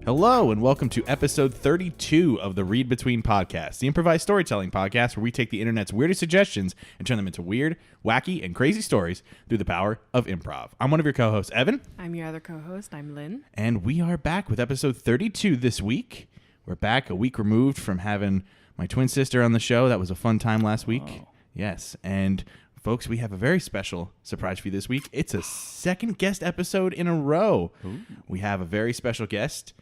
Hello, and welcome to episode 32 of the Read Between podcast, the improvised storytelling podcast where we take the internet's weirdest suggestions and turn them into weird, wacky, and crazy stories through the power of improv. I'm one of your co-hosts, Evan. I'm your other co-host. I'm Lynn. And we are back with episode 32 this week. We're back a week removed from having my twin sister on the show. That was a fun time last week. Oh. Yes, and folks, we have a very special surprise for you this week. It's a second guest episode in a row. Ooh. We have a very special guest.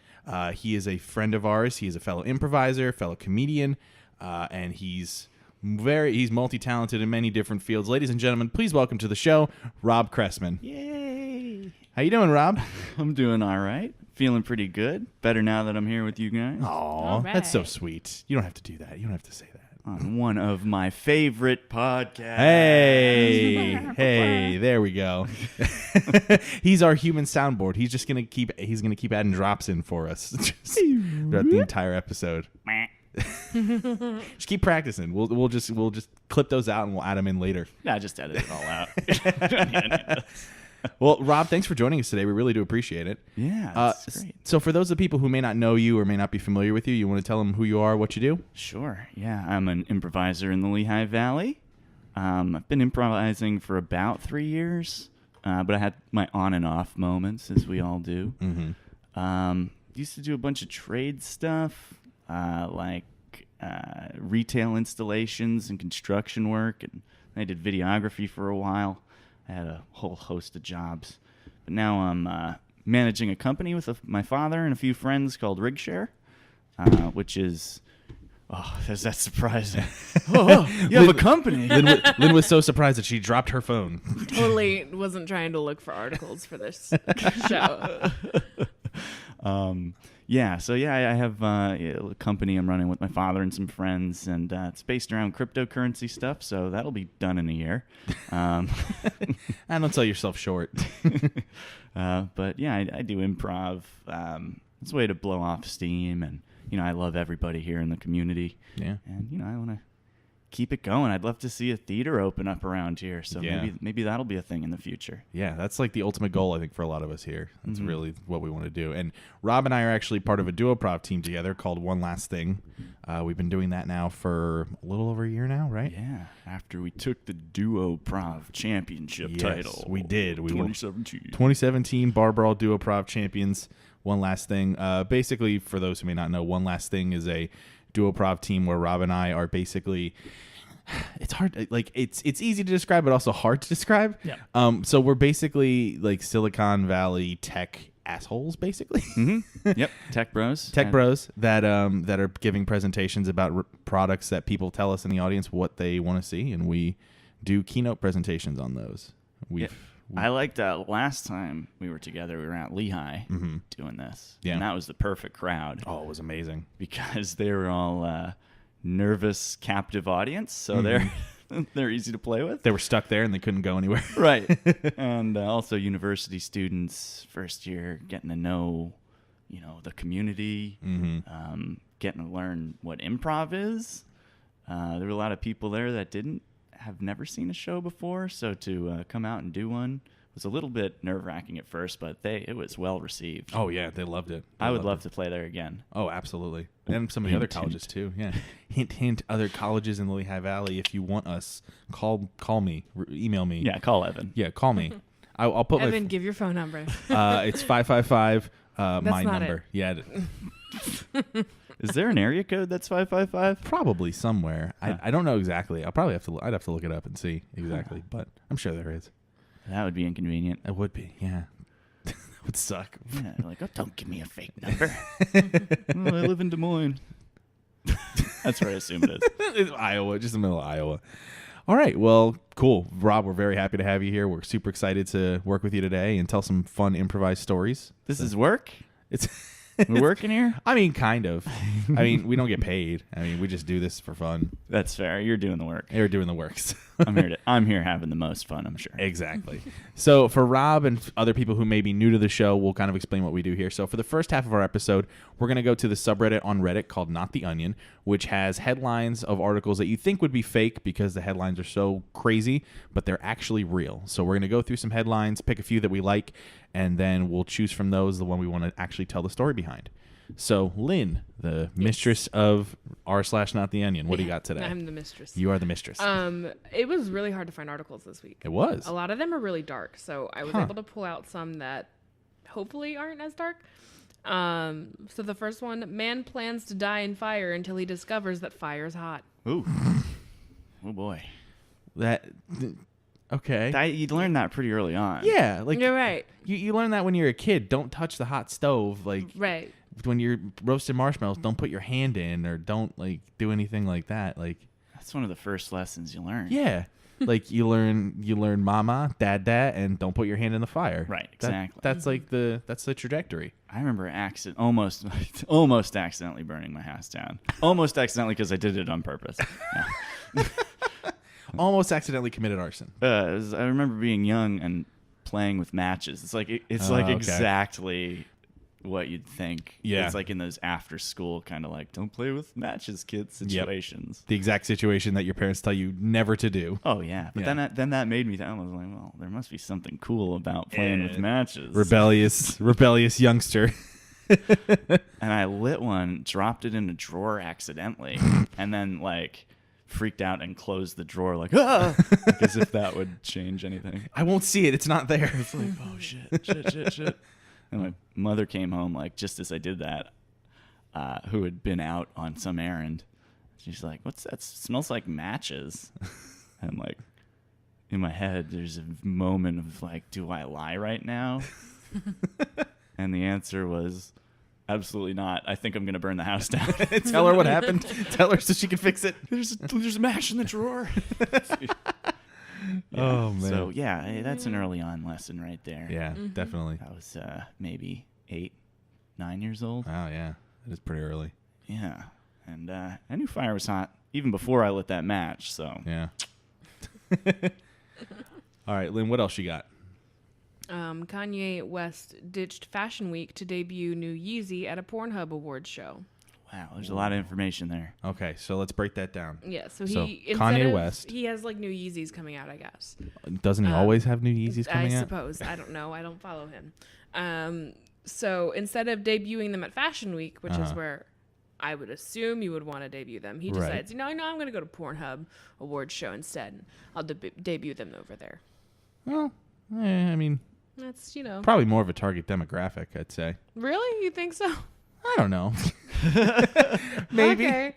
He is a friend of ours. He is a fellow improviser, fellow comedian, and he's multi-talented in many different fields. Ladies and gentlemen, please welcome to the show, Rob Cressman. Yay! How you doing, Rob? I'm doing all right. Feeling pretty good. Better now that I'm here with you guys. Aw, that's so sweet. You don't have to do that. You don't have to say that. On one of my favorite podcasts. Hey, there we go. He's our human soundboard. He's just gonna keep adding drops in for us just throughout the entire episode. Just keep practicing. We'll just clip those out and we'll add them in later. Nah, just edit it all out. Well, Rob, thanks for joining us today. We really do appreciate it. Yeah, that's great. So for those of the people who may not know you or may not be familiar with you, you want to tell them who you are, what you do? Sure. Yeah, I'm an improviser in the Lehigh Valley. I've been improvising for about 3 years, but I had my on and off moments, as we all do. Mm-hmm. Used to do a bunch of trade stuff, like retail installations and construction work, and I did videography for a while. I had a whole host of jobs. But now I'm managing a company with my father and a few friends called RigShare, which is... Oh, is that surprising? You have a company. Lynn was so surprised that she dropped her phone. Totally wasn't trying to look for articles for this show. I have a company I'm running with my father and some friends, and it's based around cryptocurrency stuff, so that'll be done in a year. And don't sell yourself short. But yeah, I do improv. It's a way to blow off steam, and I love everybody here in the community. Yeah. And I want to keep it going. I'd love to see a theater open up around here, so maybe that'll be a thing in the future. Yeah, that's like the ultimate goal, I think, for a lot of us here. That's really what we want to do. And Rob and I are actually part of a duo-prov team together called One Last Thing. We've been doing that now for a little over a year now, right? Yeah, after we took the duo-prov championship title. We did. We 2017. 2017 Bar Brawl Duo-prov champions. One Last Thing. Basically, for those who may not know, One Last Thing is a duo-prov team where Rob and I are basically... It's hard, like it's easy to describe, but also hard to describe. Yeah. So we're basically like Silicon Valley tech assholes, basically. Mm-hmm. Yep. Tech bros. Tech bros that are giving presentations about products that people tell us in the audience what they want to see, and we do keynote presentations on those. I liked last time we were together, we were at Lehigh doing this. Yeah. And that was the perfect crowd. Oh, it was amazing. Because they were all nervous, captive audience, so they're easy to play with. They were stuck there and they couldn't go anywhere. Right. And also university students, first year, getting to know, the community, getting to learn what improv is. There were a lot of people there that have never seen a show before, so to come out and do one was a little bit nerve-wracking at first, but it was well received. Oh yeah, they loved it. I would love to play there again. Oh, absolutely. And some of the other colleges too. Yeah. Hint. Other colleges in the Lehigh Valley. If you want us, call me, email me. Yeah, call Evan. Yeah, call me. I'll put Evan, give your phone number. It's 555. My not number. it. Yeah. Is there an area code that's 555? Probably somewhere. Huh. I don't know exactly. I'd have to look it up and see exactly, but I'm sure there is. That would be inconvenient. It would be, yeah. That would suck. Yeah, like, don't give me a fake number. Well, I live in Des Moines. That's where I assume it is. It's Iowa, just in the middle of Iowa. All right, well, cool. Rob, we're very happy to have you here. We're super excited to work with you today and tell some fun improvised stories. This is work? It's We're working here? I mean, kind of. I mean, we don't get paid. I mean, we just do this for fun. That's fair. You're doing the work. You're doing the works. I'm here having the most fun, I'm sure. Exactly. So for Rob and other people who may be new to the show, we'll kind of explain what we do here. So for the first half of our episode, we're going to go to the subreddit on Reddit called Not the Onion, which has headlines of articles that you think would be fake because the headlines are so crazy, but they're actually real. So we're going to go through some headlines, pick a few that we like, and then we'll choose from those the one we want to actually tell the story behind. So, Lynn, the mistress of r/not the onion, what do you got today? I'm the mistress. You are the mistress. It was really hard to find articles this week. It was. A lot of them are really dark, so I was able to pull out some that hopefully aren't as dark. So the first one, man plans to die in fire until he discovers that fire's hot. Ooh. Oh boy. Okay. You learned that pretty early on. Yeah, like You're right. You learn that when you're a kid. Don't touch the hot stove. Like Right. when you're roasting marshmallows, don't put your hand in or don't like do anything like that. Like That's one of the first lessons you learn. yeah. Like you learn mama, dad, and don't put your hand in the fire. Right, exactly. That's like that's the trajectory. I remember almost accidentally burning my house down. Almost accidentally because I did it on purpose. No. Almost accidentally committed arson. I remember being young and playing with matches. It's like Okay. exactly what you'd think. Yeah. It's like in those after school kind of like don't play with matches, kids situations. The exact situation that your parents tell you never to do. Oh yeah, but Yeah. then that made me. I was like, well, there must be something cool about playing with matches. Rebellious youngster. And I lit one, dropped it in a drawer accidentally, and then like freaked out and closed the drawer like as if that would change anything. I won't see it. It's not there. It's like, oh shit. And my mother came home like just as I did that, who had been out on some errand. She's like, "What's that? Smells like matches." And like in my head, there's a moment of like, "Do I lie right now?" And the answer was, "Absolutely not. I think I'm gonna burn the house down." Tell her what happened. Tell her so she can fix it. There's a match in the drawer. Yeah. Oh man. So yeah, that's an early on lesson right there. Yeah, definitely. I was maybe 8, 9 years old. Oh yeah, it is pretty early. Yeah, and I knew fire was hot even before I lit that match. So Yeah. All right, Lynn, what else you got? Kanye West ditched Fashion Week to debut new Yeezy at a Pornhub Awards show. wow, there's a lot of information there. Okay, so let's break that down. Yeah, so So, he Kanye West. he has like new Yeezys coming out, I guess. Doesn't he always have new Yeezys coming I out? suppose. I don't know. I don't follow him. So instead of debuting them at Fashion Week, which is where I would assume you would want to debut them, he Right. decides, I'm going to go to Pornhub Awards show instead. I'll debut them over there. Well, I mean, That's, probably more of a target demographic, I'd say. Really? You think so? I don't know. Maybe. Okay.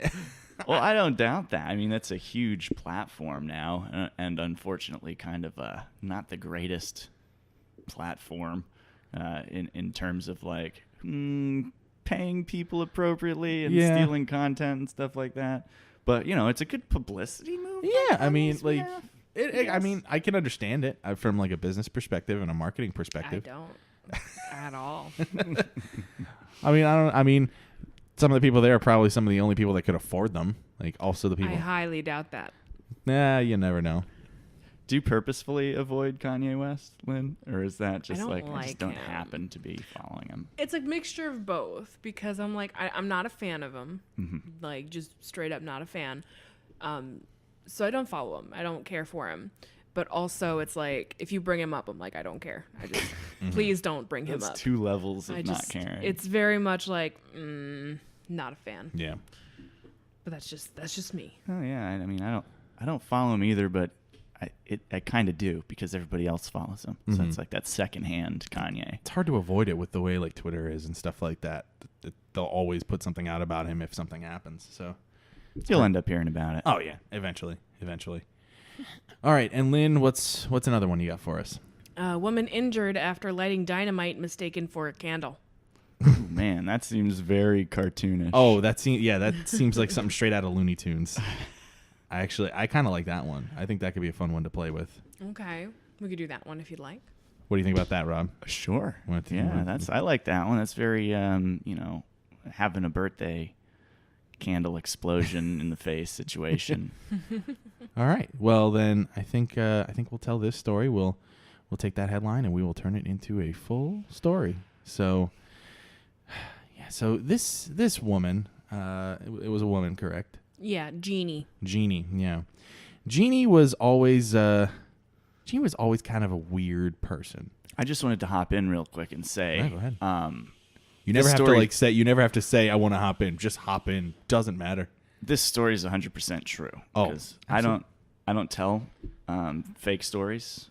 Well, I don't doubt that. I mean, that's a huge platform now, and unfortunately, kind of not the greatest platform in terms of like paying people appropriately and stealing content and stuff like that. But it's a good publicity move. Yeah, I mean, Kanye's like, behalf. I mean, I can understand it from like a business perspective and a marketing I perspective. don't at all. I mean, some of the people there are probably some of the only people that could afford them. Like, also the people. I highly doubt that. Nah, you never know. Do you purposefully avoid Kanye West, Lynn? Or is that just don't I just like don't him. happen to be following him? It's a mixture of both because I'm like, I'm not a fan of him. Like, just straight up not a fan. So I don't follow him. I don't care for him. But also, it's like, if you bring him up, I'm like, I don't care. I just, please don't bring him That's up. 2 levels of I not just, caring. it's very much like, not a fan. Yeah. But that's just me. Oh yeah, I mean, I don't follow him either, but I kind of do because everybody else follows him. So it's like that secondhand Kanye. It's hard to avoid it with the way like Twitter is and stuff like that. They'll always put something out about him if something happens. So You'll end up hearing about it. oh yeah, eventually. All right, and Lynn, what's another one you got for us? A woman injured after lighting dynamite mistaken for a candle. Ooh, man, that seems very cartoonish. Oh, that seems like something straight out of Looney Tunes. I kind of like that one. I think that could be a fun one to play with. Okay. We could do that one if you'd like. What do you think about that, Rob? Sure. What- Yeah, I like that one. That's very having a birthday candle explosion in the face situation. All right. Well, then I think we'll tell this story. We'll take that headline and we will turn it into a full story. So, yeah. So this woman, it was a woman, correct? Yeah, Jeannie. Jeannie. Yeah. Jeannie was always kind of a weird person. I just wanted to hop in real quick and say, Yeah, go ahead. You never This have to story- like say. You never have to say I want to hop in. Just hop in. Doesn't matter. This story is 100% true. Oh, 'Cause I don't tell fake stories.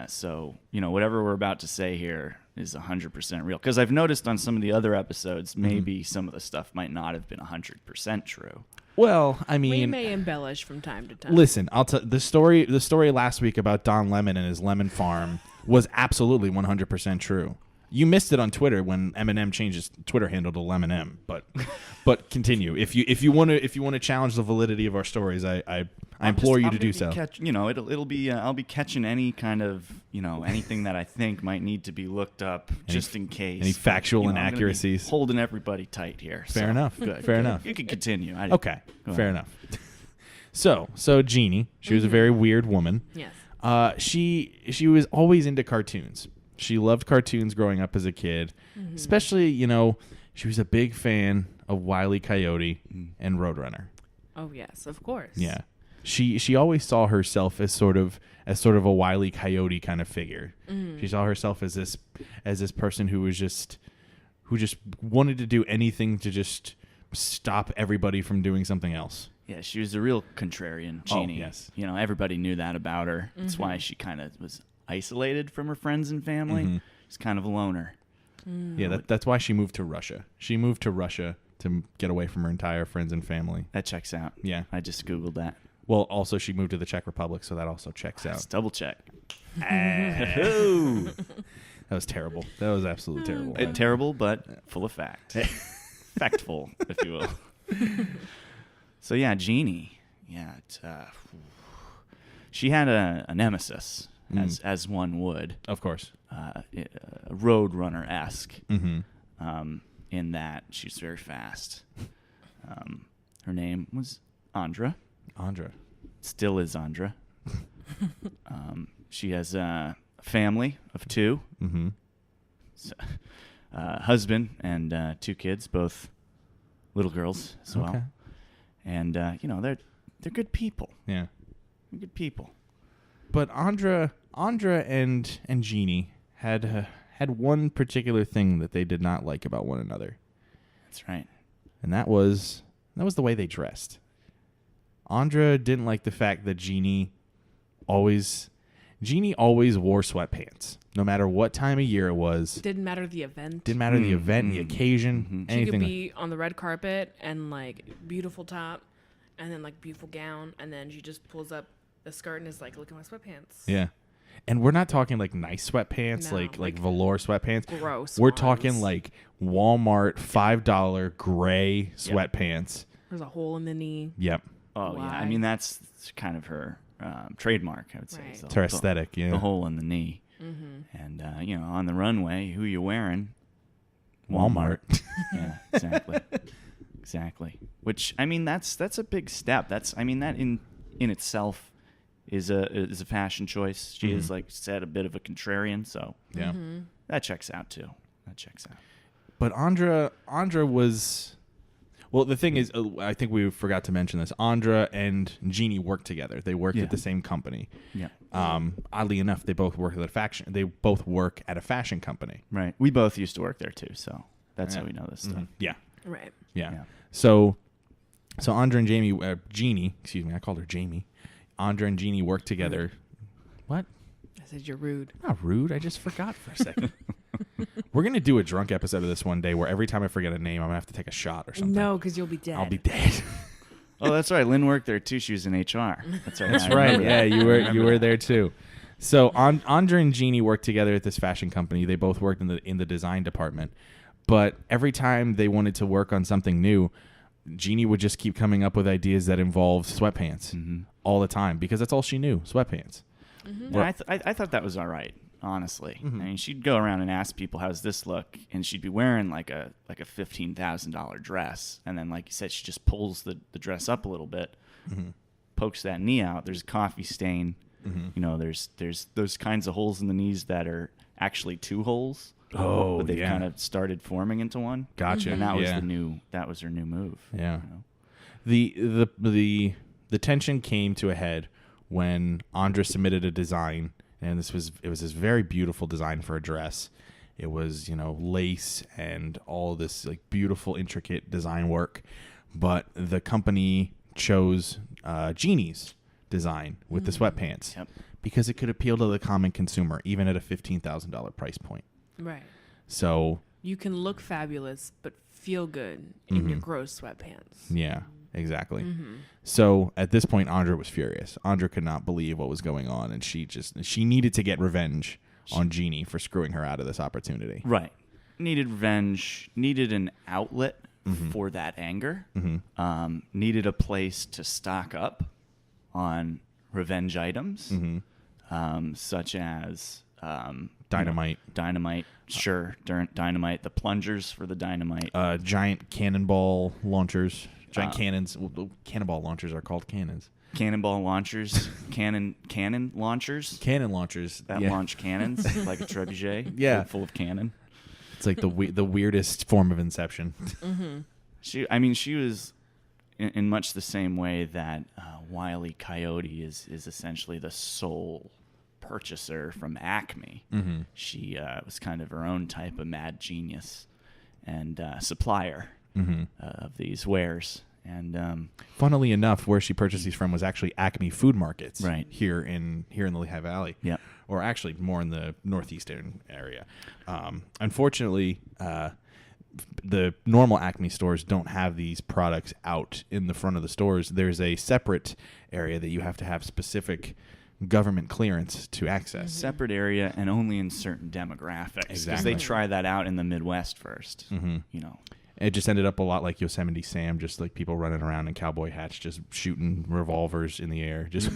So whatever we're about to say here is 100% real. Because I've noticed on some of the other episodes, maybe some of the stuff might not have been 100% true. Well, I We mean, may embellish from time to time. listen. I'll tell the story. The story last week about Don Lemon and his lemon farm was absolutely 100% true. You missed it on Twitter when Eminem changed his Twitter handle to Lemon M. But continue. If you want to challenge the validity of our stories, I implore you to do so. It'll be I'll be catching any kind of anything that I think might need to be looked up just in case. Any factual I'm gonna be inaccuracies. holding everybody tight here. Fair so, enough. Good. Fair enough. You can continue. Okay. Go Fair ahead. enough. So Jeannie, she was a very weird woman. Yes. She was always into cartoons. She loved cartoons growing up as a kid, especially she was a big fan of Wile E. Coyote and Roadrunner. Oh yes, of course. Yeah, she always saw herself as sort of a Wile E. Coyote kind of figure. She saw herself as this person who just wanted to do anything to just stop everybody from doing something else. Yeah, she was a real contrarian, Jeannie. yes. Everybody knew that about her. That's why she kind of was isolated from her friends and family. She's kind of a loner. Yeah, that's why she moved to Russia. She moved to Russia to get away from her entire friends and family. That checks out. Yeah. I just Googled that. Well, also she moved to the Czech Republic, so that also checks Let's out. double check. That was terrible. That was absolutely terrible. Terrible, but full of fact. Factful, if you will. So yeah, Jeannie. Yeah, she had a nemesis, as one would. Of course. Roadrunner-esque. Mm-hmm. In that she's very fast. Her name was Andra. Andra. Still is Andra. She has a family of two. Mm-hmm. Husband and 2 kids, both little girls as well. Okay. And they're good people. Yeah. They're good people. But Andra and Jeannie had one particular thing that they did not like about one another, That's right. and that was the way they dressed. Andra didn't like the fact that Jeannie always wore sweatpants, no matter what time of year it was. Didn't matter the event. Didn't matter the event, the occasion, She anything. could be on the red carpet and like beautiful top, and then like beautiful gown, and then she just pulls up the skirt and is like, "Look at my sweatpants." Yeah. And we're not talking like nice sweatpants, No, like velour sweatpants. Gross. We're ones. talking like Walmart $5 gray sweatpants. There's a hole in the knee. Yep. Oh, yeah. I Why? mean, that's kind of her trademark, I would say. Right. So It's her aesthetic, yeah. The hole in the knee. Mm-hmm. And, on the runway, who you wearing? Walmart. Yeah, exactly. Exactly. Which, I mean, that's a big step. That in itself is a fashion choice. She is, like said, a bit of a contrarian, so Yeah. that checks out too. That checks out. But Andra was, well, the thing is, I think we forgot to mention this. Andra and Jeannie worked together. They worked Yeah. at the same company. Yeah. Oddly enough, they both work at a fashion company. Right. We both used to work there too, so that's Yeah. how we know this stuff. Yeah. Right. Yeah. Yeah. So Andra and Jeannie, excuse me, I called her Jamie. Andra and Jeannie worked together. What? I said you're rude. Not rude. I just forgot for a second. We're going to do a drunk episode of this one day where every time I forget a name, I'm going to have to take a shot or something. No, because you'll be dead. I'll be dead. Oh, that's right. Lynn worked there too. She was in HR. That's right. That's I right. remember Yeah, that. you I were remember that. there too. So Andra and Jeannie worked together at this fashion company. They both worked in the design department. But every time they wanted to work on something new, Jeannie would just keep coming up with ideas that involved sweatpants all the time because that's all she knew, sweatpants. And I thought that was all right, honestly. I mean, she'd go around and ask people, "How's this look?" And she'd be wearing like a $15,000 dress, and then, like you said, she just pulls the dress up a little bit, pokes that knee out. There's a coffee stain. There's those kinds of holes in the knees that are actually 2 holes. Oh, but they've yeah. kind of started forming into one. Gotcha. And that was Yeah. that was her new move. Yeah. you know? The tension came to a head when Andra submitted a design, and it was this very beautiful design for a dress. It was, lace and all this like beautiful, intricate design work. But the company chose Jeannie's design with the sweatpants because it could appeal to the common consumer, even at a $15,000 price point. Right. So you can look fabulous, but feel good in your gross sweatpants. yeah, exactly. So at this point, Andra was furious. Andra could not believe what was going on, and she needed to get revenge on Jeannie for screwing her out of this opportunity. Right. Needed revenge. Needed an outlet for that anger. Needed a place to stock up on revenge items, such as Dynamite. Dynamite, sure. Dynamite. The plungers for the dynamite. Giant cannonball launchers. Giant cannons. Cannonball launchers are called cannons. Cannonball launchers. Cannon launchers. Cannon launchers. That launch cannons like a trebuchet. Yeah. Full of cannon. It's like the weirdest form of Inception. She was in much the same way that Wile E. Coyote is essentially the sole purchaser from Acme. She was kind of her own type of mad genius and supplier of these wares. And funnily enough, where she purchased these from was actually Acme Food Markets, right here in the Lehigh Valley. Yeah, or actually more in the northeastern area. Unfortunately, the normal Acme stores don't have these products out in the front of the stores. There's a separate area that you have to have specific government clearance to access. Separate area and only in certain demographics. Exactly. Because they try that out in the Midwest first. It just ended up a lot like Yosemite Sam, just like people running around in cowboy hats, just shooting revolvers in the air. Just,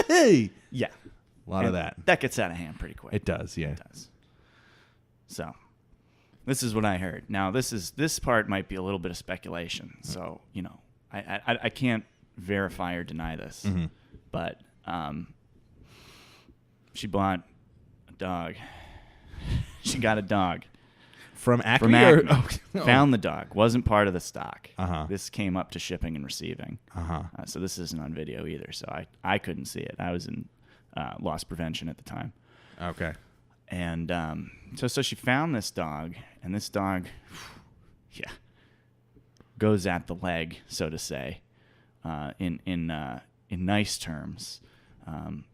hey! Yeah. A lot of that. That gets out of hand pretty quick. It does, yeah. It does. So, this is what I heard. Now, this part might be a little bit of speculation. So, I can't verify or deny this. But she bought a dog. She got a dog. From Acme? From Acme. Oh. Found the dog. Wasn't part of the stock. Uh-huh. This came up to shipping and receiving. So this isn't on video either. So I couldn't see it. I was in loss prevention at the time. Okay. And so she found this dog, and this dog, goes at the leg, so to say, in nice terms.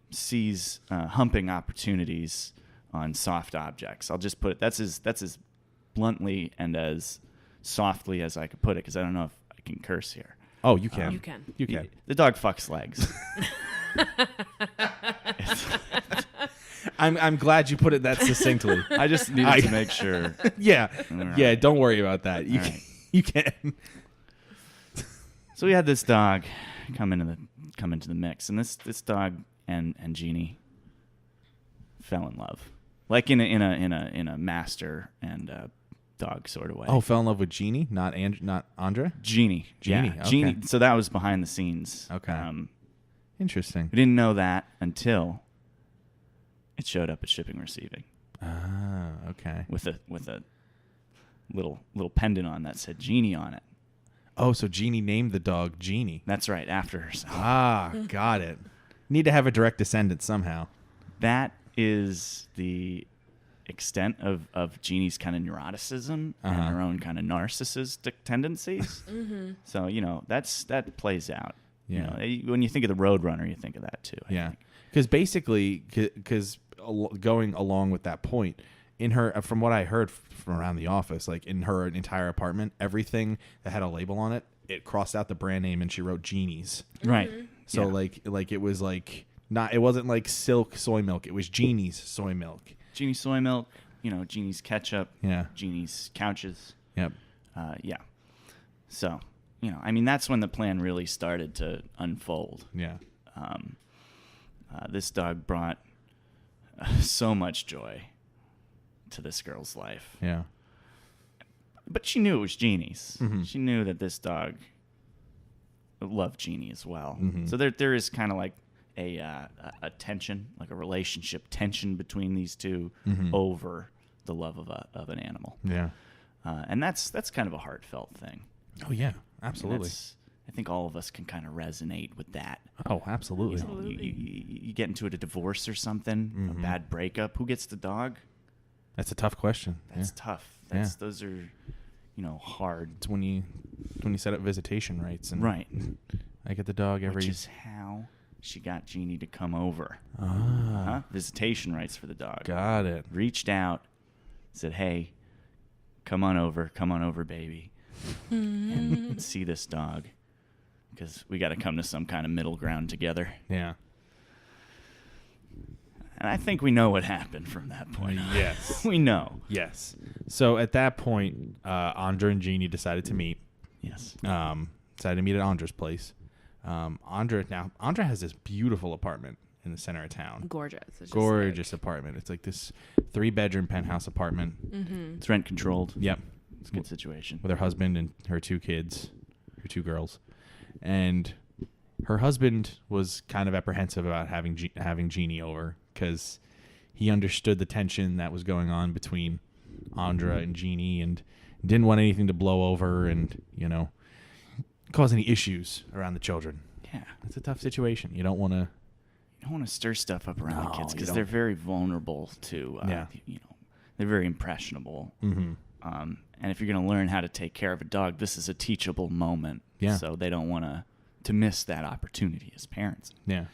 Sees humping opportunities on soft objects. I'll just put it. That's as bluntly and as softly as I could put it, because I don't know if I can curse here. Oh, you can. You can. You can. The dog fucks legs. I'm glad you put it that succinctly. I just needed to make sure. Yeah. Right. Yeah, don't worry about that. You All can. right. You can. So we had this dog come into the mix, and this dog and Jeannie fell in love, like in a master and dog sort of way. Oh, fell in love with Jeannie, not Andra? Jeannie. Jeannie, Yeah, okay. Jeannie. So that was behind the scenes. Okay. Interesting. We didn't know that until it showed up at shipping receiving. Ah, okay. With a little pendant on that said Jeannie on it. Oh, so Jeannie named the dog Jeannie. That's right, after herself. Ah, got it. Need to have a direct descendant somehow. That is the extent of Jeannie's kind of neuroticism and her own kind of narcissistic tendencies. So, that plays out. Yeah. When you think of the Roadrunner, you think of that too. I think. Because basically, going along with that point, in her, from what I heard from around the office, like in her entire apartment, everything that had a label on it, it crossed out the brand name and she wrote Jeannie's. Right. So Yeah. like it was like it wasn't like Silk soy milk. It was Jeannie's soy milk. Jeannie's soy milk, Jeannie's ketchup, Yeah. Jeannie's couches. Yep. Yeah. So, that's when the plan really started to unfold. Yeah. This dog brought so much joy to this girl's life. Yeah. But she knew it was Jeannie's. Mm-hmm. She knew that this dog loved Jeannie as well. Mm-hmm. So there is kind of like a tension, like a relationship tension between these two over the love of an animal. Yeah. And that's kind of a heartfelt thing. Oh yeah. Absolutely. I think all of us can kind of resonate with that. Oh, absolutely. Absolutely. You get into a divorce or something, a bad breakup. Who gets the dog? That's a tough question. That's tough. Those are, hard. It's when you set up visitation rights. And Right. I get the dog every... Which is how she got Jeannie to come over. Visitation rights for the dog. Got it. Reached out, said, hey, come on over, baby, and see this dog, because we got to come to some kind of middle ground together. Yeah. And I think we know what happened from that point. Yes. We know. Yes. So at that point, Andra and Jeannie decided to meet. Yes. Decided to meet at Andra's place. Andra has this beautiful apartment in the center of town. Gorgeous. It's Gorgeous apartment. It's like this 3-bedroom penthouse apartment. Mm-hmm. It's rent controlled. Yep. It's a good situation. With her husband and her 2 kids, her 2 girls. And her husband was kind of apprehensive about having Jeannie over, because he understood the tension that was going on between Andra and Jeannie, and didn't want anything to blow over and, cause any issues around the children. Yeah. It's a tough situation. You don't want to... You don't want to stir stuff up around the kids, you because don't. they're very vulnerable to, they're very impressionable. Mm-hmm. And if you're going to learn how to take care of a dog, this is a teachable moment. Yeah. So they don't want to miss that opportunity as parents. Yeah.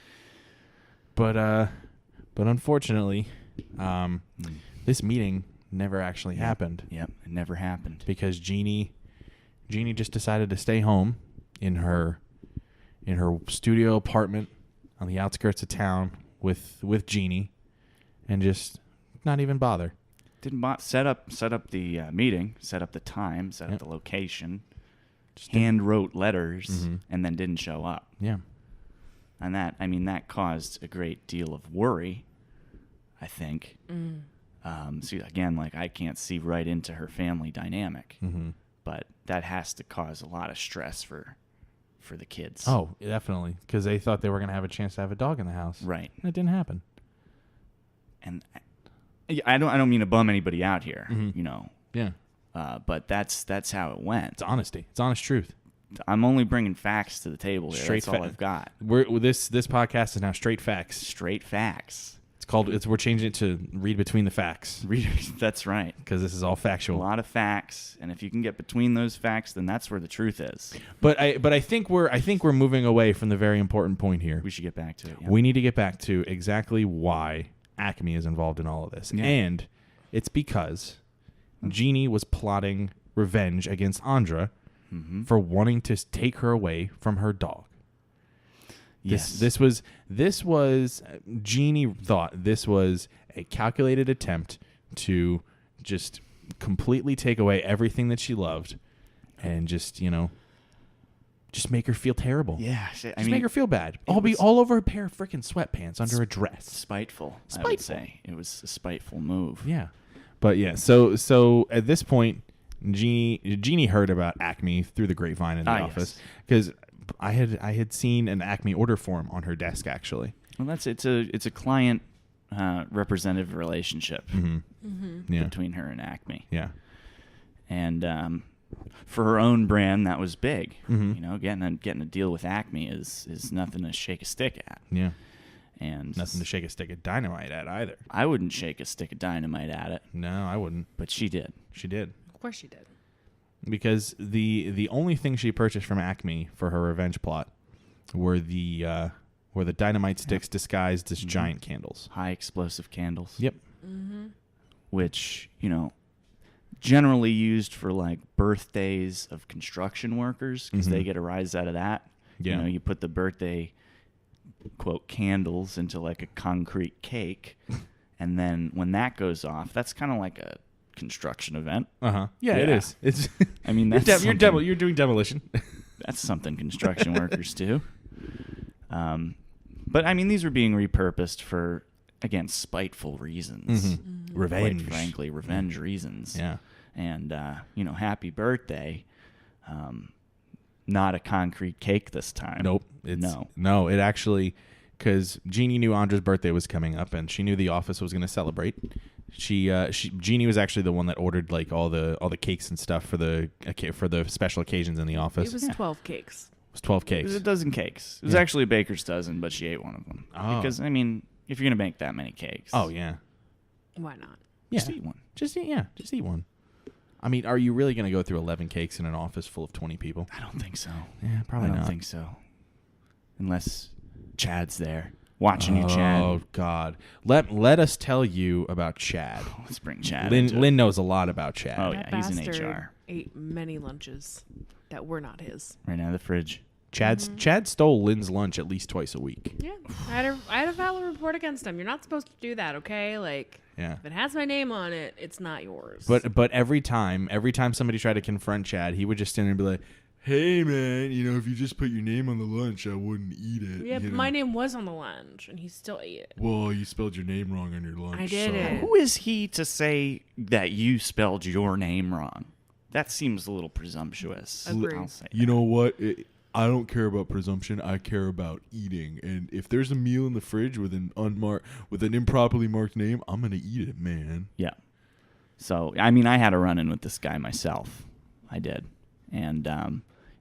But unfortunately, this meeting never actually happened. Yep, it never happened. Because Jeannie just decided to stay home in her studio apartment on the outskirts of town with Jeannie, and just not even bother. Didn't set up the meeting, set up the time, set up the location, Just hand wrote letters, Mhm. and then didn't show up. Yeah. And that caused a great deal of worry, I think. So again, I can't see right into her family dynamic, Mm-hmm. but that has to cause a lot of stress for the kids. Oh, definitely, because they thought they were going to have a chance to have a dog in the house. Right. And it didn't happen. And I don't mean to bum anybody out here, Mhm. Yeah. but that's how it went. It's honesty. It's honest truth. I'm only bringing facts to the table here. Straight That's all I've got. This podcast is now straight facts. Straight facts. We're changing it to read between the facts, That's right. because this is all A factual. lot of facts, and if you can get between those facts, then that's where the truth is. But I think we're moving away from the very important point here. We should get back to it. Yeah. We need to get back to exactly why Acme is involved in all of this. Yeah. And it's because Jeannie was plotting revenge against Andra for wanting to take her away from her dog. Yes. This was Jeannie thought this was a calculated attempt to just completely take away everything that she loved and just make her feel terrible. Yeah. Make her feel bad. I'll be all over a pair of freaking sweatpants under a dress. Spiteful, I would say. It was a spiteful move. Yeah. But yeah, so at this point, Jeannie heard about Acme through the grapevine in the office, because I had seen an Acme order form on her desk, actually. Well, it's a client representative relationship Yeah. between her and Acme. Yeah. And for her own brand, that was big. Mhm. Getting a deal with Acme is nothing to shake a stick at. Yeah. And Nothing to shake a stick of dynamite at either. I wouldn't shake a stick of dynamite at it, No, I wouldn't. but she did. She did. Of course she did. Because the only thing she purchased from Acme for her revenge plot were the dynamite sticks disguised as giant candles. High explosive candles. Yep. Which, generally used for birthdays of construction workers, because they get a rise out of that. Yeah. You put the birthday quote candles into a concrete cake, and then when that goes off, that's kind of like a construction event. Yeah, it Yeah. is. It's. I mean, you're that's you're doing demolition. that's something construction workers do. But I mean, these were being repurposed for, again, spiteful reasons. Revenge. Quite frankly, revenge reasons. Yeah. And happy birthday. Not a concrete cake this time. Nope. No. It actually, because Jeannie knew Andra's birthday was coming up, and she knew the office was going to celebrate. Jeannie was actually the one that ordered all the cakes and stuff for the special occasions in the office. It was 12 cakes. It was 12 It cakes. was a dozen cakes. It was actually a baker's dozen, but she ate one of them. Oh. Because, I mean, if you're going to make that many cakes. Oh yeah. Why not? Yeah. Just eat one. Just eat one. I mean, are you really going to go through 11 cakes in an office full of 20 people? I don't think so. Yeah, probably I don't not. think so. Unless Chad's there watching you, Chad. Oh God! Let us tell you about Chad. Let's bring Chad. Lynn knows a lot about Chad. Oh, That yeah, he's in bastard HR. ate many lunches that were not his. Right out of the fridge. Chad stole Lynn's lunch at least twice a week. Yeah, I had a valid report against him. You're not supposed to do that, okay? Like, Yeah. if it has my name on it, it's not yours. But every time somebody tried to confront Chad, he would just stand there and be like, "Hey man, if you just put your name on the lunch, I wouldn't eat it." yeah, but my name was on the lunch, and he still ate it. Well, you spelled your name wrong on your lunch. I did it. Who is he to say that you spelled your name wrong? That seems a little presumptuous. Agreed. I'll say You that. know what? I don't care about presumption. I care about eating. And if there's a meal in the fridge with an improperly marked name, I'm gonna eat it, man. Yeah. So, I mean, I had a run-in with this guy myself. I did. And,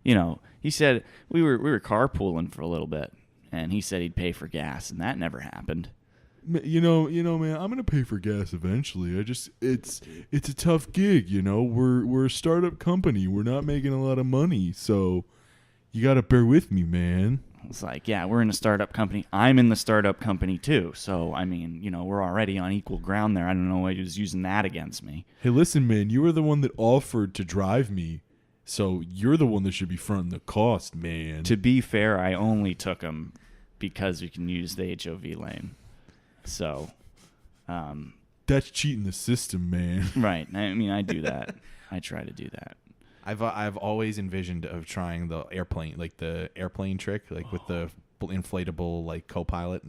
he said we were carpooling for a little bit, and he said he'd pay for gas, and that never happened. Man, I'm gonna pay for gas eventually. It's a tough gig, We're a startup company. We're not making a lot of money, so you gotta bear with me, man. It's like, yeah, we're in a startup company. I'm in the startup company too. So, I mean, we're already on equal ground there. I don't know why he was using that against me. Hey, listen, man, you were the one that offered to drive me, so you're the one that should be fronting the cost, man. To be fair, I only took him because we can use the HOV lane. So, That's cheating the system, man. right. I mean, I do that. I try to do that. I've always envisioned of trying the airplane trick, like with the inflatable like co-pilot.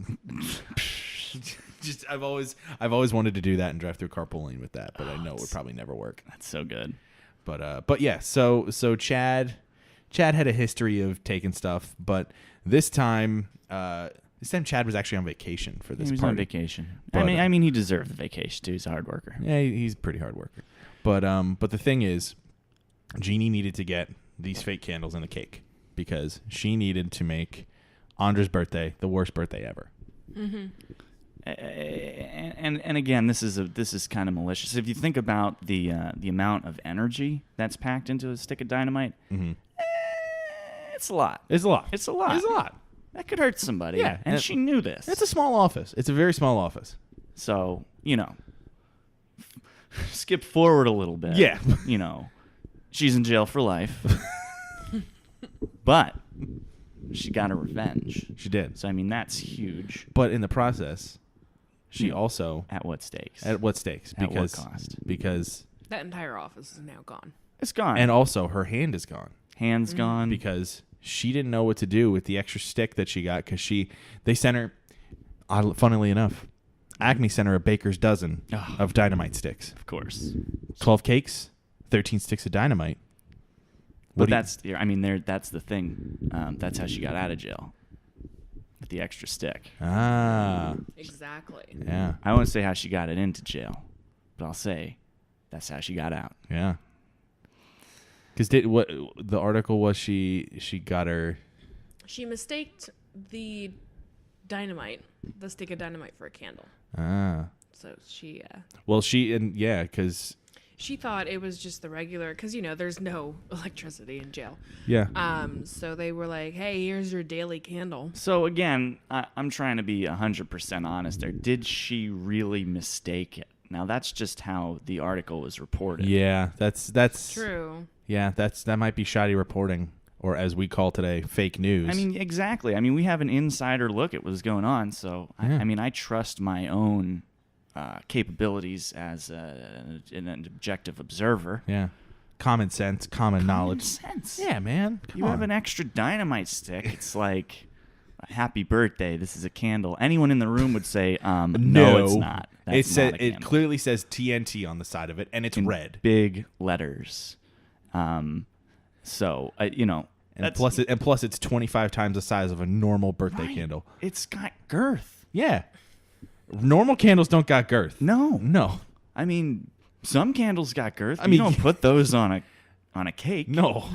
Just I've always wanted to do that and drive through carpool lane with that, but I know it would probably never work. That's so good. But yeah, so Chad had a history of taking stuff, but this time Chad was actually on vacation for this He was party. on vacation. But, I mean, he deserved the vacation too. He's a hard worker. Yeah, he's a pretty hard worker. But the thing is, Jeannie needed to get these fake candles and a cake because she needed to make Andra's birthday the worst birthday ever. Mm-hmm. And again, this is kind of malicious. If you think about the amount of energy that's packed into a stick of dynamite, it's a lot. It's a lot. It's a lot. It's a lot. That could hurt somebody. Yeah, and she knew this. It's a small office. It's a very small office. So, skip forward a little bit. Yeah. She's in jail for life. But she got her revenge. She did. So, I mean, that's huge. But in the process, she also At what stakes? at what stakes? At what Because cost? That That entire office is now gone. It's gone. and also her hand is gone Hands gone. because she didn't know what to do with the extra stick that she got because they sent her. Funnily enough, Acme sent her a baker's dozen Oh. of dynamite sticks. Of course. 12 cakes, 13 sticks of dynamite. But that's the thing. That's how she got out of jail. With the extra stick. Exactly. Yeah, I won't say how she got it into jail, but I'll say that's how she got out. yeah. Because what the article was, she got her. She mistaked the stick of dynamite for a candle. So she Well, because she thought it was just the regular, because there's no electricity in jail. yeah. So they were like, hey, here's your daily candle. So again, I'm trying to be 100% honest there. Did she really mistake it? Now that's just how the article was reported. Yeah, that's True. Yeah, that might be shoddy reporting, or as we call today, fake news. I mean, exactly. I mean, we have an insider look at what's going on. So Yeah. I trust my own capabilities as an objective observer. yeah, common sense, common knowledge. Sense. Yeah, man. Come You on. have an extra dynamite stick. It's like, happy birthday. This is a candle. Anyone in the room would say, no, it's not. That's not a It candle. clearly says TNT on the side of it, and it's In red. big letters. So And plus, it's 25 times the size of a normal birthday right. candle. It's got girth. Yeah, normal candles don't got girth. No. I mean, some candles got girth. I But mean- you don't put those on a cake. No,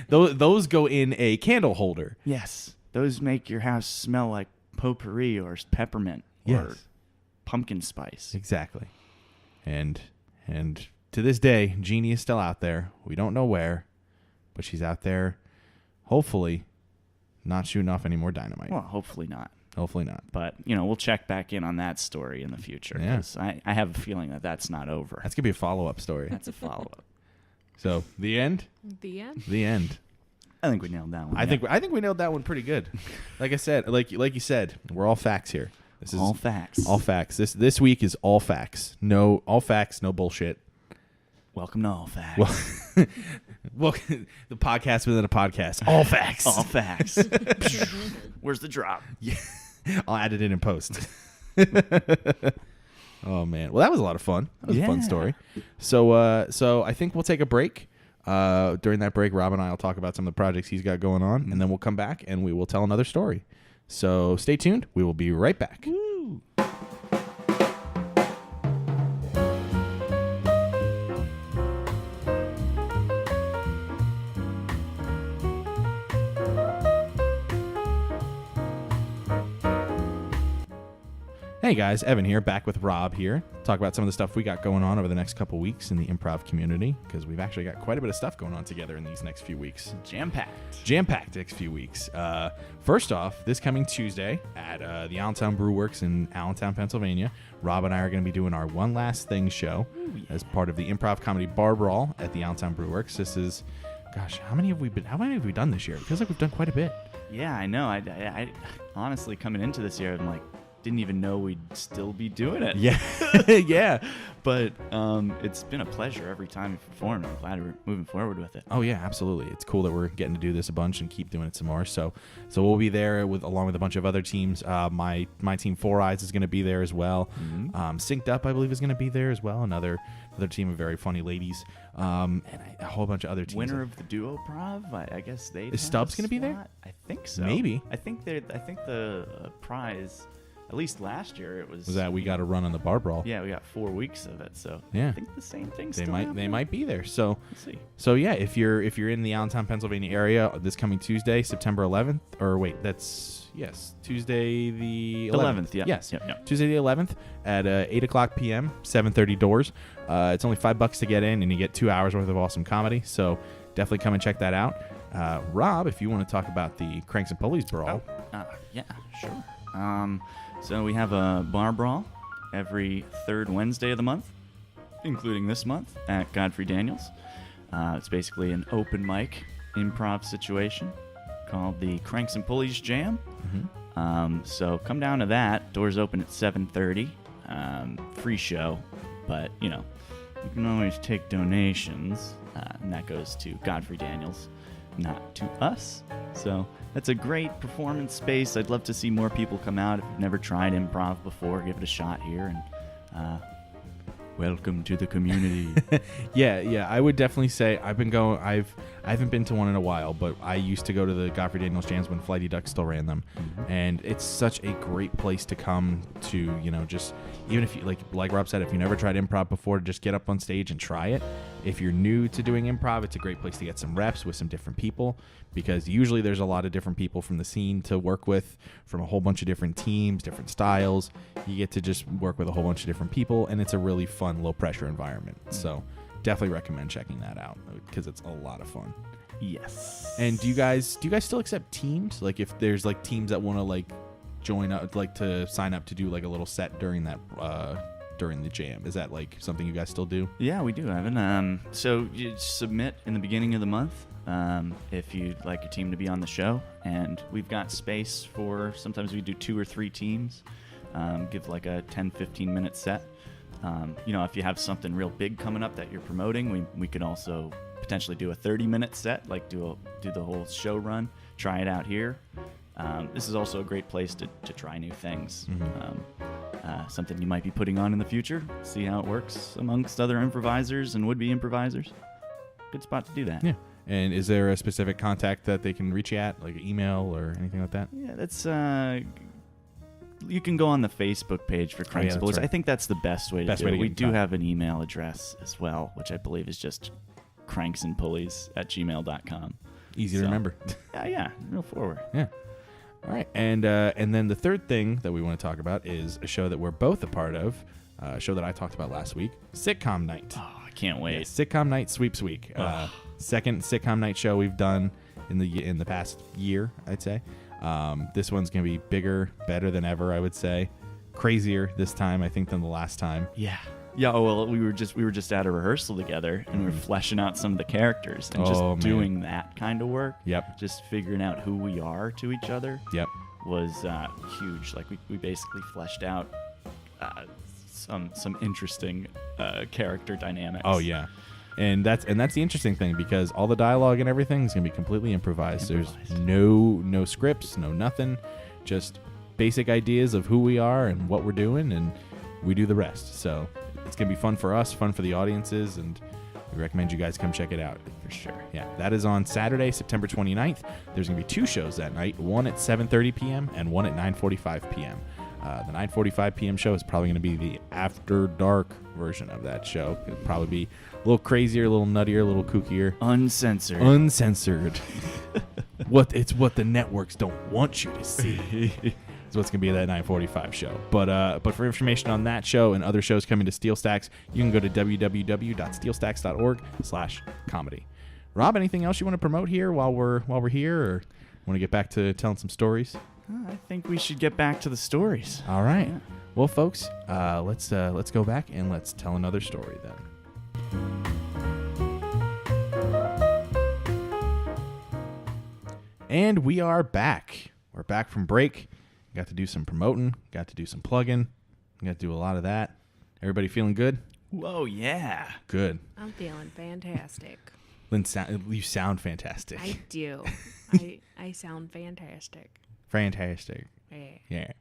those go in a candle holder. Yes. Those make your house smell like potpourri or peppermint or Yes. pumpkin spice. Exactly. And to this day, Jeannie is still out there. We don't know where, but she's out there, hopefully not shooting off any more dynamite. Well, hopefully not. Hopefully not. But, we'll check back in on that story in the future. Yeah. 'Cause I have a feeling that that's not over. That's going to be a follow-up story. That's a follow-up. So, the end? The end. The end. I think we nailed that one. I think we nailed that one pretty good. Like I said, like you said, we're all facts here. This is all facts. All facts. This week is all facts. No, all facts, no bullshit. Welcome to All Facts. Well, the podcast within a podcast. All facts. All facts. Where's the drop? Yeah. I'll add it in post. Oh man. Well, that was a lot of fun. That was a fun story. So I think we'll take a break. During that break, Rob and I will talk about some of the projects he's got going on, and then we'll come back and we will tell another story. So stay tuned. We will be right back. Woo. Hey guys, Evan here, back with Rob here. Talk about some of the stuff we got going on over the next couple weeks in the improv community, because we've actually got quite a bit of stuff going on together in these next few weeks. Jam-packed next few weeks. First off, this coming Tuesday at the Allentown Brew Works in Allentown, Pennsylvania, Rob and I are going to be doing our One Last Thing show as part of the Improv Comedy Bar Brawl at the Allentown Brew Works. This is, gosh, how many have we done this year? It feels like we've done quite a bit. Yeah, I know. I honestly, coming into this year, I'm like, didn't even know we'd still be doing it. Yeah. Yeah. But it's been a pleasure every time we've performed. I'm glad we're moving forward with it. Oh yeah, absolutely. It's cool that we're getting to do this a bunch and keep doing it some more. So we'll be there along with a bunch of other teams. My team Four Eyes is going to be there as well. Mm-hmm. Synced Up, I believe, is going to be there as well. Another team of very funny ladies. And a whole bunch of other teams. Winner of the duo prov, I guess they. Is Stubbs going to be there? I think so. Maybe. I think the prize. At least last year it was that we got to run on the bar brawl. Yeah, we got 4 weeks of it, so yeah. I think the same thing's They still might happening. be there. So Let's see. So yeah, if you're in the Allentown, Pennsylvania area this coming Tuesday, September 11th, or wait, that's Tuesday the 11th. Yeah. Yes. Yep. Tuesday the 11th at 8:00 p.m. 7:30 doors. It's only $5 to get in, and you get 2 hours worth of awesome comedy. So definitely come and check that out. Rob, if you want to talk about the Cranks and Pulleys brawl. Yeah, sure. So we have a bar brawl every third Wednesday of the month, including this month at Godfrey Daniels. It's basically an open mic improv situation called the Cranks and Pulleys Jam. Mm-hmm. So come down to that. Doors open at 7:30. Free show, but you can always take donations, and that goes to Godfrey Daniels, not to us. So that's a great performance space. I'd love to see more people come out. If you've never tried improv before, give it a shot here, and welcome to the community. Yeah, I would definitely say I haven't been to one in a while, but I used to go to the Godfrey Daniels jams when Flighty Duck still ran them. Mm-hmm. And it's such a great place to come to, just even if you like Rob said, if you never tried improv before, just get up on stage and try it. If you're new to doing improv, it's a great place to get some reps with some different people, because usually there's a lot of different people from the scene to work with, from a whole bunch of different teams, different styles. You get to just work with a whole bunch of different people, and it's a really fun, low pressure environment. So definitely recommend checking that out, because it's a lot of fun. Yes. And do you guys still accept teams? Like if there's teams that want to join up, to sign up to do a little set during that during the jam, is that something you guys still do? Yeah, we do, Evan. So you submit in the beginning of the month if you'd like your team to be on the show, and we've got space for, sometimes we do 2 or 3 teams, give a 10-15 minute set. If you have something real big coming up that you're promoting, we could also potentially do a 30-minute set, do the whole show run, try it out here. This is also a great place to try new things. Mm-hmm. Something you might be putting on in the future, see how it works amongst other improvisers and would-be improvisers. Good spot to do that. Yeah. And is there a specific contact that they can reach you at, like email or anything like that? Yeah, that's you can go on the Facebook page for Cranks and Pulleys. right. I think that's the best way to do it. get We in do contact. have an email address as well, which I believe is just cranksandpulleys@gmail.com. Easy to So, remember. Yeah, real forward. Yeah. All right. And then the third thing that we want to talk about is a show that we're both a part of. show that I talked about last week, Sitcom Night. Oh, I can't wait. Yeah, Sitcom Night Sweeps Week. Second Sitcom Night show we've done in the past year, I'd say. This one's gonna be bigger, better than ever, I would say. Crazier this time, I think, than the last time. Yeah. Yeah, well, we were just at a rehearsal together, and we were fleshing out some of the characters and just doing that kind of work. Yep. Just figuring out who we are to each other. Yep. Was huge. Like we basically fleshed out some interesting character dynamics. Oh yeah, and that's the interesting thing, because all the dialogue and everything is gonna be completely improvised. There's no scripts, no nothing, just basic ideas of who we are and what we're doing, and we do the rest. So it's gonna be fun for us, fun for the audiences, and we recommend you guys come check it out. For sure. Yeah, that is on Saturday, September 29th. There's going to be 2 shows that night, one at 7:30 p.m. and one at 9:45 p.m. The 9:45 p.m. show is probably going to be the after dark version of that show. It'll probably be a little crazier, a little nuttier, a little kookier. Uncensored. It's what the networks don't want you to see. Is what's going to be that 9:45 show. But for information on that show and other shows coming to Steel Stacks, you can go to www.steelstacks.org/comedy. Rob, anything else you want to promote here while we're here, or want to get back to telling some stories? I think we should get back to the stories. All right. Yeah. Well, folks, let's go back and let's tell another story then. And we are back. We're back from break. Got to do some promoting. Got to do some plugging. Got to do a lot of that. Everybody feeling good? Whoa, yeah. Good. I'm feeling fantastic. Lynn, you sound fantastic. I do. I sound fantastic. Fantastic. Yeah.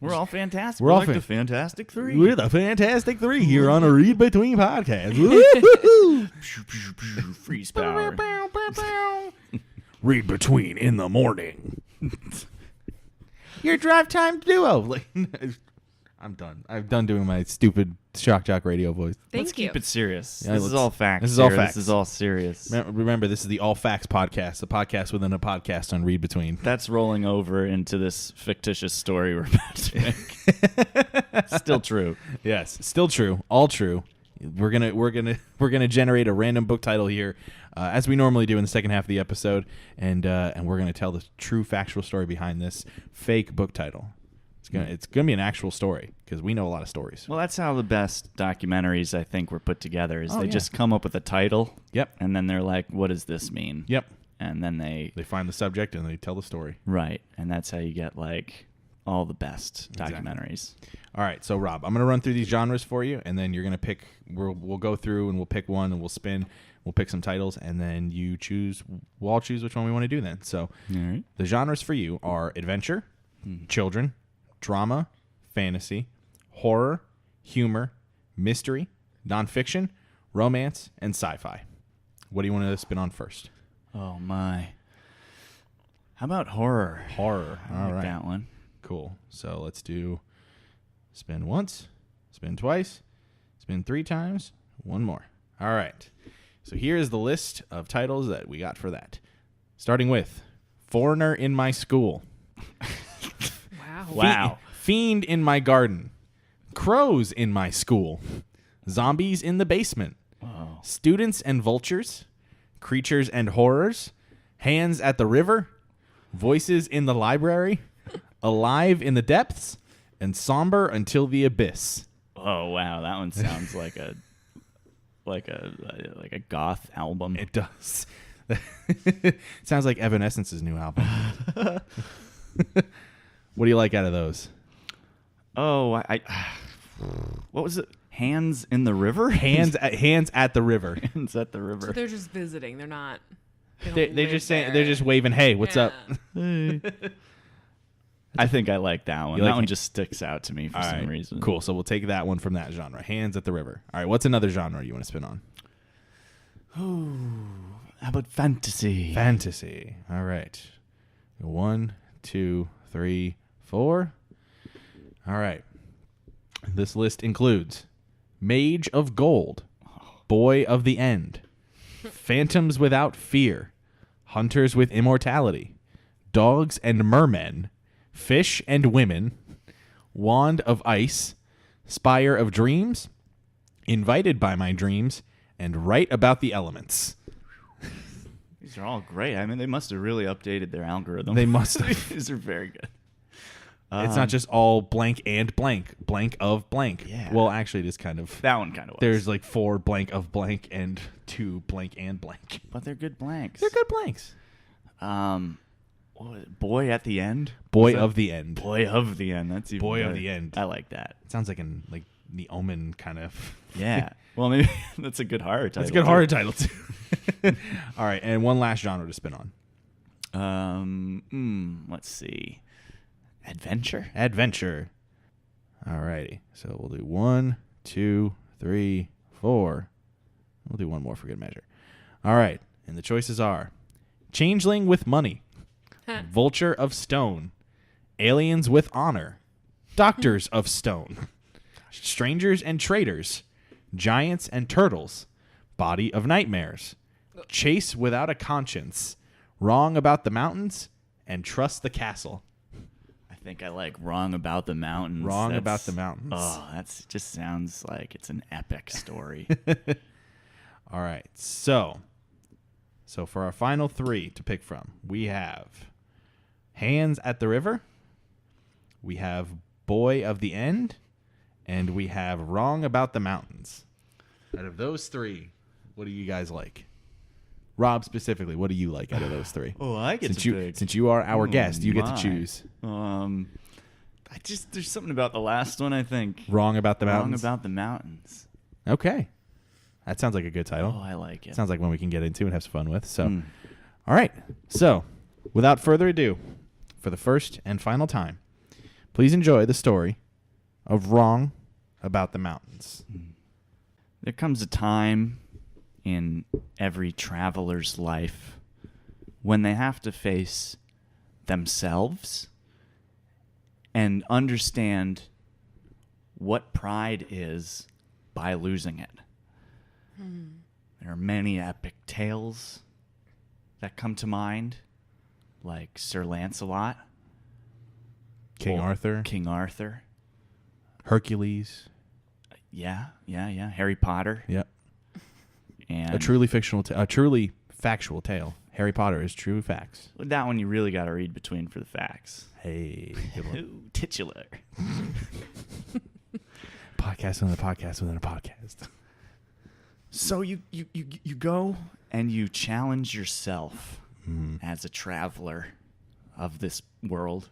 We're all fantastic. We're all like the Fantastic Three. We're the Fantastic Three here on a Read Between podcast. Woo-hoo-hoo. Freeze power. Read Between in the morning. Your drive time duo. I'm done. I'm done doing my stupid shock jock radio voice. Let's keep it serious. Yeah, this is all facts. This is all facts. This is all serious. Remember, this is the All Facts podcast, the podcast within a podcast on Read Between. That's rolling over into this fictitious story we're about to make. Still true. Yes, still true. All true. We're gonna generate a random book title here, as we normally do in the second half of the episode, and we're gonna tell the true factual story behind this fake book title. It's gonna be an actual story, because we know a lot of stories. Well, that's how the best documentaries, I think, were put together. Is they just come up with a title. Yep. And then they're like, "What does this mean?" Yep. And then they find the subject and they tell the story. Right. And that's how you get like all the best documentaries. All right. So Rob, I'm gonna run through these genres for you, and then you're gonna pick. We'll go through and we'll pick one and we'll spin. We'll pick some titles, and then you choose. We'll all choose which one we want to do then. So all right. The genres for you are adventure, children, drama, fantasy, horror, humor, mystery, nonfiction, romance, and sci-fi. What do you want to spin on first? Oh, my. How about horror? Horror. All right. That one. Cool. So let's do spin once, spin twice, spin 3 times, one more. All right. So here is the list of titles that we got for that. Starting with Foreigner in My School. Wow. Fiend in My Garden. Crows in My School. Zombies in the Basement. Oh. Students and Vultures. Creatures and Horrors. Hands at the River. Voices in the Library. Alive in the Depths. And Somber Until the Abyss. Oh, wow. That one sounds like a goth album. It does. Sounds like Evanescence's new album. What do you like out of those? Oh, I what was it? Hands in the river? Hands at the river. Hands at the river. So they're just visiting. They're not. They're just saying. They're just waving. Hey, what's up? Hey. I think I like that one. You like that one it? Just sticks out to me for some reason. Cool. So we'll take that one from that genre. Hands at the river. All right. What's another genre you want to spin on? How about fantasy? Fantasy. All right. 1, 2, 3, 4. All right. This list includes Mage of Gold, Boy of the End, Phantoms Without Fear, Hunters with Immortality, Dogs and Mermen, Fish and Women, Wand of Ice, spire of dreams, invited by my dreams, and write about the elements. These are all great. I mean, they must have really updated their algorithm. They must have. These are very good. It's not just all blank and blank of blank. Yeah. Well, actually, it is kind of. That one kind of was. There's like 4 blank of blank and 2 blank and blank. But they're good blanks. They're good blanks. What was it? Boy at the end? Boy of the end. Boy of the end. That's even Boy of better. the end. I like that. It sounds like the Omen kind of. Yeah. Well, maybe that's a good horror title. That's a good horror title too. All right, and one last genre to spin on. Let's see. Adventure? Adventure. All righty. So we'll do 1, 2, 3, 4. We'll do one more for good measure. All right. And the choices are Changeling with Money, Vulture of Stone, Aliens with Honor, Doctors of Stone, Strangers and Traitors, Giants and Turtles, Body of Nightmares, Chase Without a Conscience, Wrong About the Mountains, and Trust the Castle. I think I like Wrong About the Mountains. Wrong About the Mountains. Oh, that's just sounds like it's an epic story. All right. So for our final 3 to pick from, we have Hands at the River, we have Boy of the End, and we have Wrong About the Mountains. Out of those 3, what do you guys like? Rob, specifically, what do you like out of those 3? Oh, I get to pick. Since you are our guest, you get to choose. There's something about the last one, I think. Wrong About the Mountains? Wrong About the Mountains. Okay. That sounds like a good title. Oh, I like it. Sounds like one we can get into and have some fun with. So, all right. So, without further ado, for the first and final time, please enjoy the story of Wrong About the Mountains. There comes a time in every traveler's life when they have to face themselves and understand what pride is by losing it. There are many epic tales that come to mind, like Sir Lancelot, King Arthur, Hercules. Yeah. Harry Potter. Yep. And A truly factual tale. Harry Potter is true facts. that one you really got to read between for the facts. Hey, good one. Ooh, titular. Podcast within a podcast within a podcast. So you go and you challenge yourself as a traveler of this world.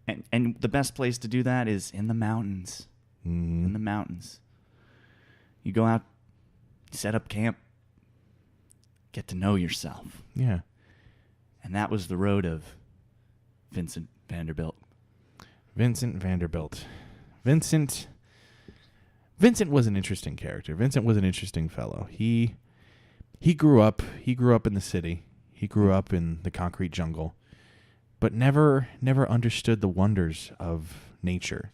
And the best place to do that is in the mountains. In the mountains. You go out, set up camp, get to know yourself. Yeah. And that was the road of Vincent Vanderbilt. Vincent Vanderbilt. Vincent was an interesting character. Vincent was an interesting fellow. He grew up in the city. He grew up in the concrete jungle, but never understood the wonders of nature.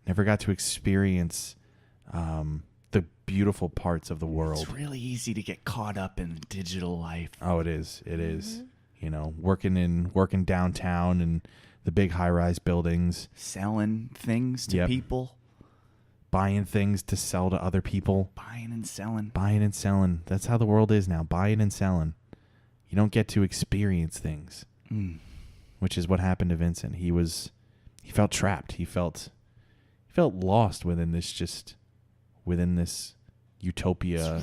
Never got to experience the beautiful parts of the world. It's really easy to get caught up in digital life. Oh, it is. It is. You know, working downtown and the big high-rise buildings, Selling things to people. buying things to sell to other people. Buying and selling. That's how the world is now. Buying and selling. You don't get to experience things, which is what happened to Vincent. He felt trapped. He felt lost within this utopia.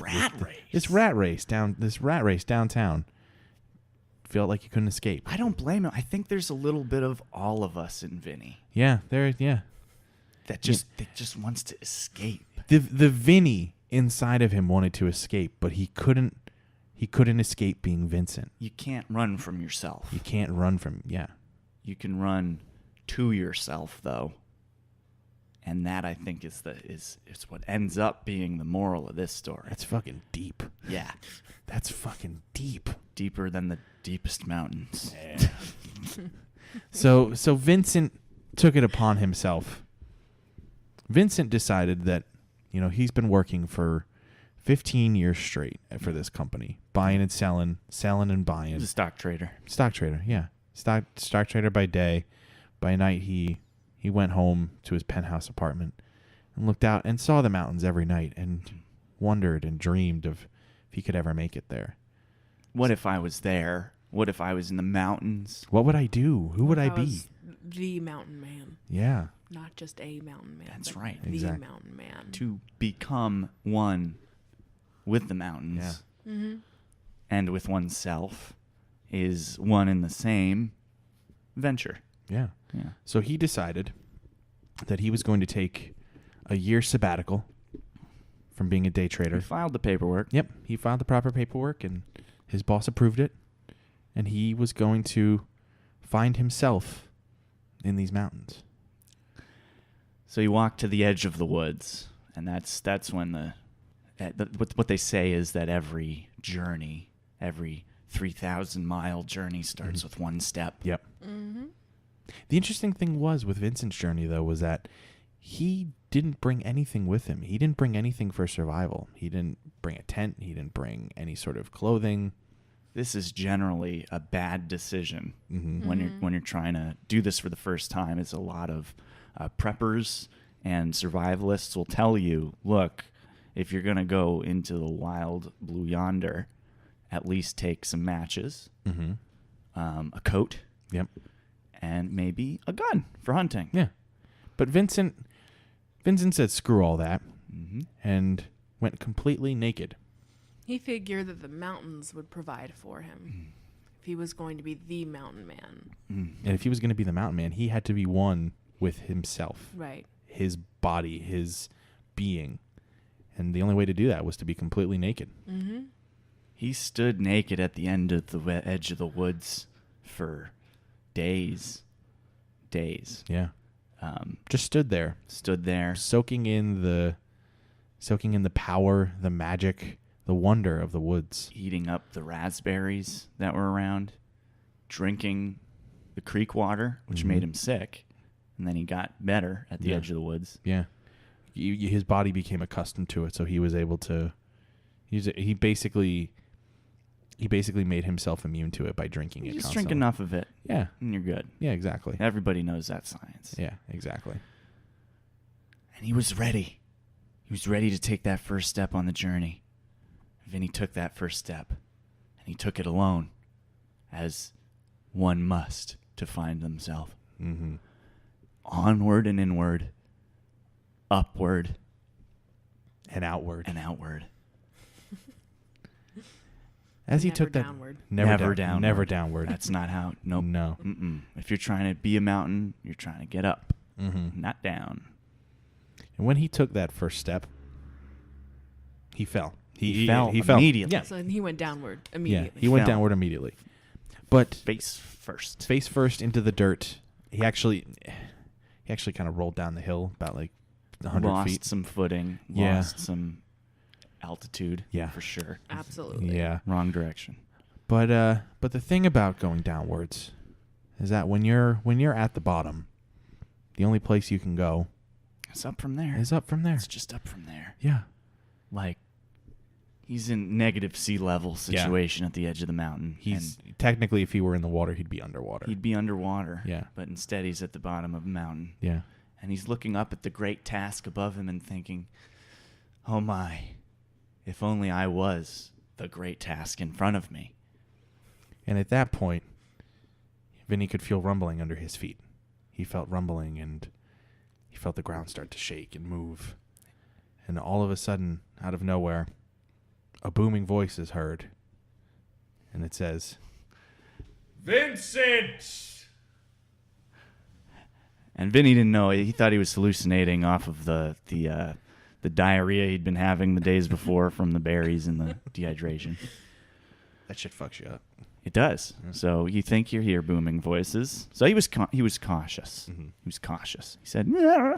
This rat race downtown. Felt like you couldn't escape. I don't blame him. I think there's a little bit of all of us in Vinny. Yeah. That just wants to escape. The Vinny inside of him wanted to escape, but he couldn't escape being Vincent. You can't run from yourself. You can't run from, yeah. You can run to yourself, though. And that, I think, is what ends up being the moral of this story. That's fucking deep. Yeah. That's fucking deep. Deeper than the deepest mountains. Yeah. So Vincent took it upon himself. Vincent decided that, he's been working for 15 years straight for this company, buying and selling and buying. He's a stock trader. Stock trader, yeah. Stock trader by day. By night, he went home to his penthouse apartment and looked out and saw the mountains every night and wondered and dreamed of if he could ever make it there. What if I was there? What if I was in the mountains? What would I do? Who would I be? was the mountain man, Yeah. not just a mountain man. That's but right. The Exactly. mountain man. To become one with the mountains and with oneself is one and the same venture. Yeah. Yeah. So he decided that he was going to take a year sabbatical from being a day He trader. filed the paperwork. Yep. He filed the proper paperwork and his boss approved it. And he was going to find himself in these mountains. So he walked to the edge of the woods, and that's when what they say is that every journey, every 3,000-mile journey starts with one step. Yep. Mm-hmm. The interesting thing was with Vincent's journey, though, was that he didn't bring anything with him. He didn't bring anything for survival. He didn't bring a tent. He didn't bring any sort of clothing. This is generally a bad decision Mm-hmm. when you're trying to do this for the first time. It's a lot of preppers and survivalists will tell you, look, if you're going to go into the wild blue yonder, at least take some matches, Mm-hmm. a coat, Yep. and maybe a gun for hunting. Yeah. But Vincent said screw all that Mm-hmm. and went completely naked. He figured that the mountains would provide for him if he was going to be the mountain man. And if he was going to be the mountain man, he had to be one with himself, Right. his body, his being. And the only way to do that was to be completely naked. Mm-hmm. He stood naked at the end of the edge of the woods for days. Yeah. Just stood there, Stood there. soaking in the power, the magic, the wonder of the woods. Eating up the raspberries that were around, drinking the creek water, which Mhm. made him sick, and then he got better at the Yeah. edge of the woods. Yeah. His body became accustomed to it, so he was able to he basically made himself immune to it by drinking You it just constantly. drink enough of it, Yeah. and you're good. Yeah, exactly. Everybody knows that science. Yeah, exactly. And he was ready. He was ready to take that first step on the journey. Vinny took that first step, and he took it alone, as one must to find themselves. Mm-hmm. Onward and inward, upward And outward. and outward. As he Never took that downward. Never downward. Never downward. That's not how. Nope. No. Mm-mm. If you're trying to be a mountain, you're trying to get up, Mm-hmm. not down. And when he took that first step, he fell. He fell immediately. Yeah. So he went downward Yeah, immediately. he went Fell. downward immediately. But Face first. face first into the dirt, he actually kind of rolled down the hill about like 100 Lost feet. some footing. Yeah. Lost some altitude. Yeah. For sure. Absolutely. Yeah. Wrong direction. But the thing about going downwards is that when you're at the bottom, the only place you can go It's up from there. is up from there. It's just up from there. Yeah. Like, he's in negative sea level situation at the edge of the mountain. He's technically, if he were in the water, he'd be underwater. and he'd be underwater. Yeah. But instead, he's at the bottom of a mountain. Yeah. And he's looking up at the great task above him and thinking, oh my, if only I was the great task in front of me. And at that point, Vinny could feel rumbling under his feet. He felt rumbling, and he felt the ground start to shake and move. And all of a sudden, out of nowhere, a booming voice is heard. And it says, Vincent! And Vinny didn't know. He thought he was hallucinating off of the diarrhea he'd been having the days before from the berries and the dehydration. that shit fucks you up. It does. So you think you hear booming voices. So he was cautious. Mm-hmm. He was cautious. He said, "Yeah."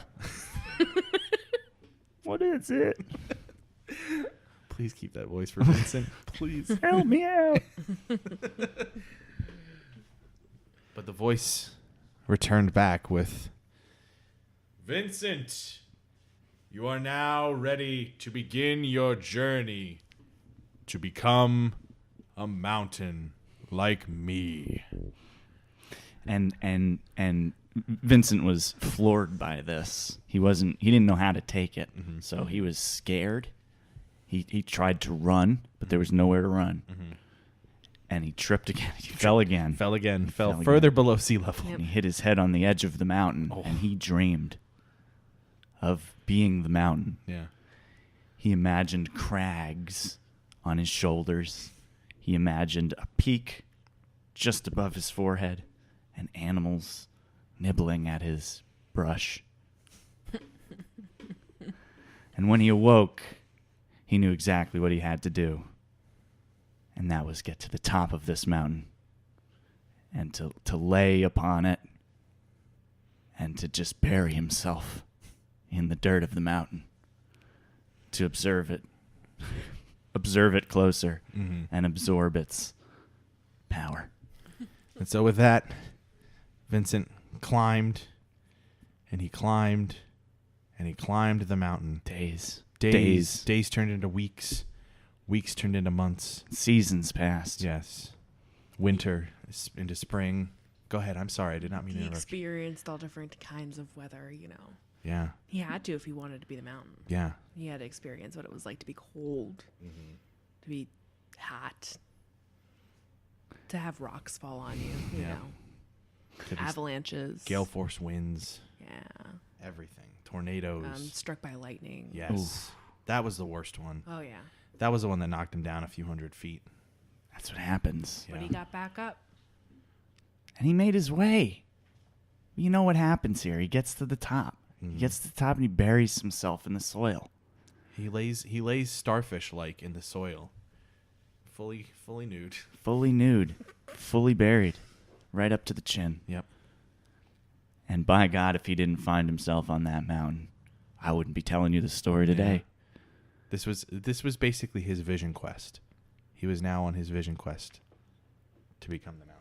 What is it? Please keep that voice for Vincent. Please. Help me out. But the voice returned back with, Vincent, you are now ready to begin your journey to become a mountain like me. And Vincent was floored by this. He didn't know how to take it, so he was scared. He tried to run, but there was nowhere to run. And he tripped again. He fell again. Fell further below sea level. Yep. And he hit his head on the edge of the mountain, and he dreamed of being the mountain. Yeah. He imagined crags on his shoulders. He imagined a peak just above his forehead and animals nibbling at his brush. And when he awoke, he knew exactly what he had to do. And that was get to the top of this mountain and to lay upon it and to just bury himself in the dirt of the mountain, to observe it closer, and absorb its power. And so with that, Vincent climbed, and he climbed, and he climbed the mountain. Days turned into weeks. Weeks turned into months. Seasons passed. Yes. Winter into spring. Go ahead. I'm sorry. I did not mean to He interrupt you. experienced all different kinds of weather, Yeah. He had to if he wanted to be the mountain. Yeah. He had to experience what it was like to be cold, to be hot, to have rocks fall on you, Yeah. To be avalanches. Gale force winds. Yeah. Everything. Tornadoes. Struck by lightning. Yes. Oof. That was the worst one. Oh, yeah. That was the one that knocked him down a few hundred feet. That's what happens. But Yeah. he got back up. And he made his way. You know what happens here. He gets to the top. He gets to the top and he buries himself in the soil. He lays starfish-like in the soil. Fully nude. Fully nude. Fully buried. Right up to the chin. Yep. And by God, if he didn't find himself on that mountain, I wouldn't be telling you the story today. This was basically his vision quest. He was now on his vision quest to become the mountain.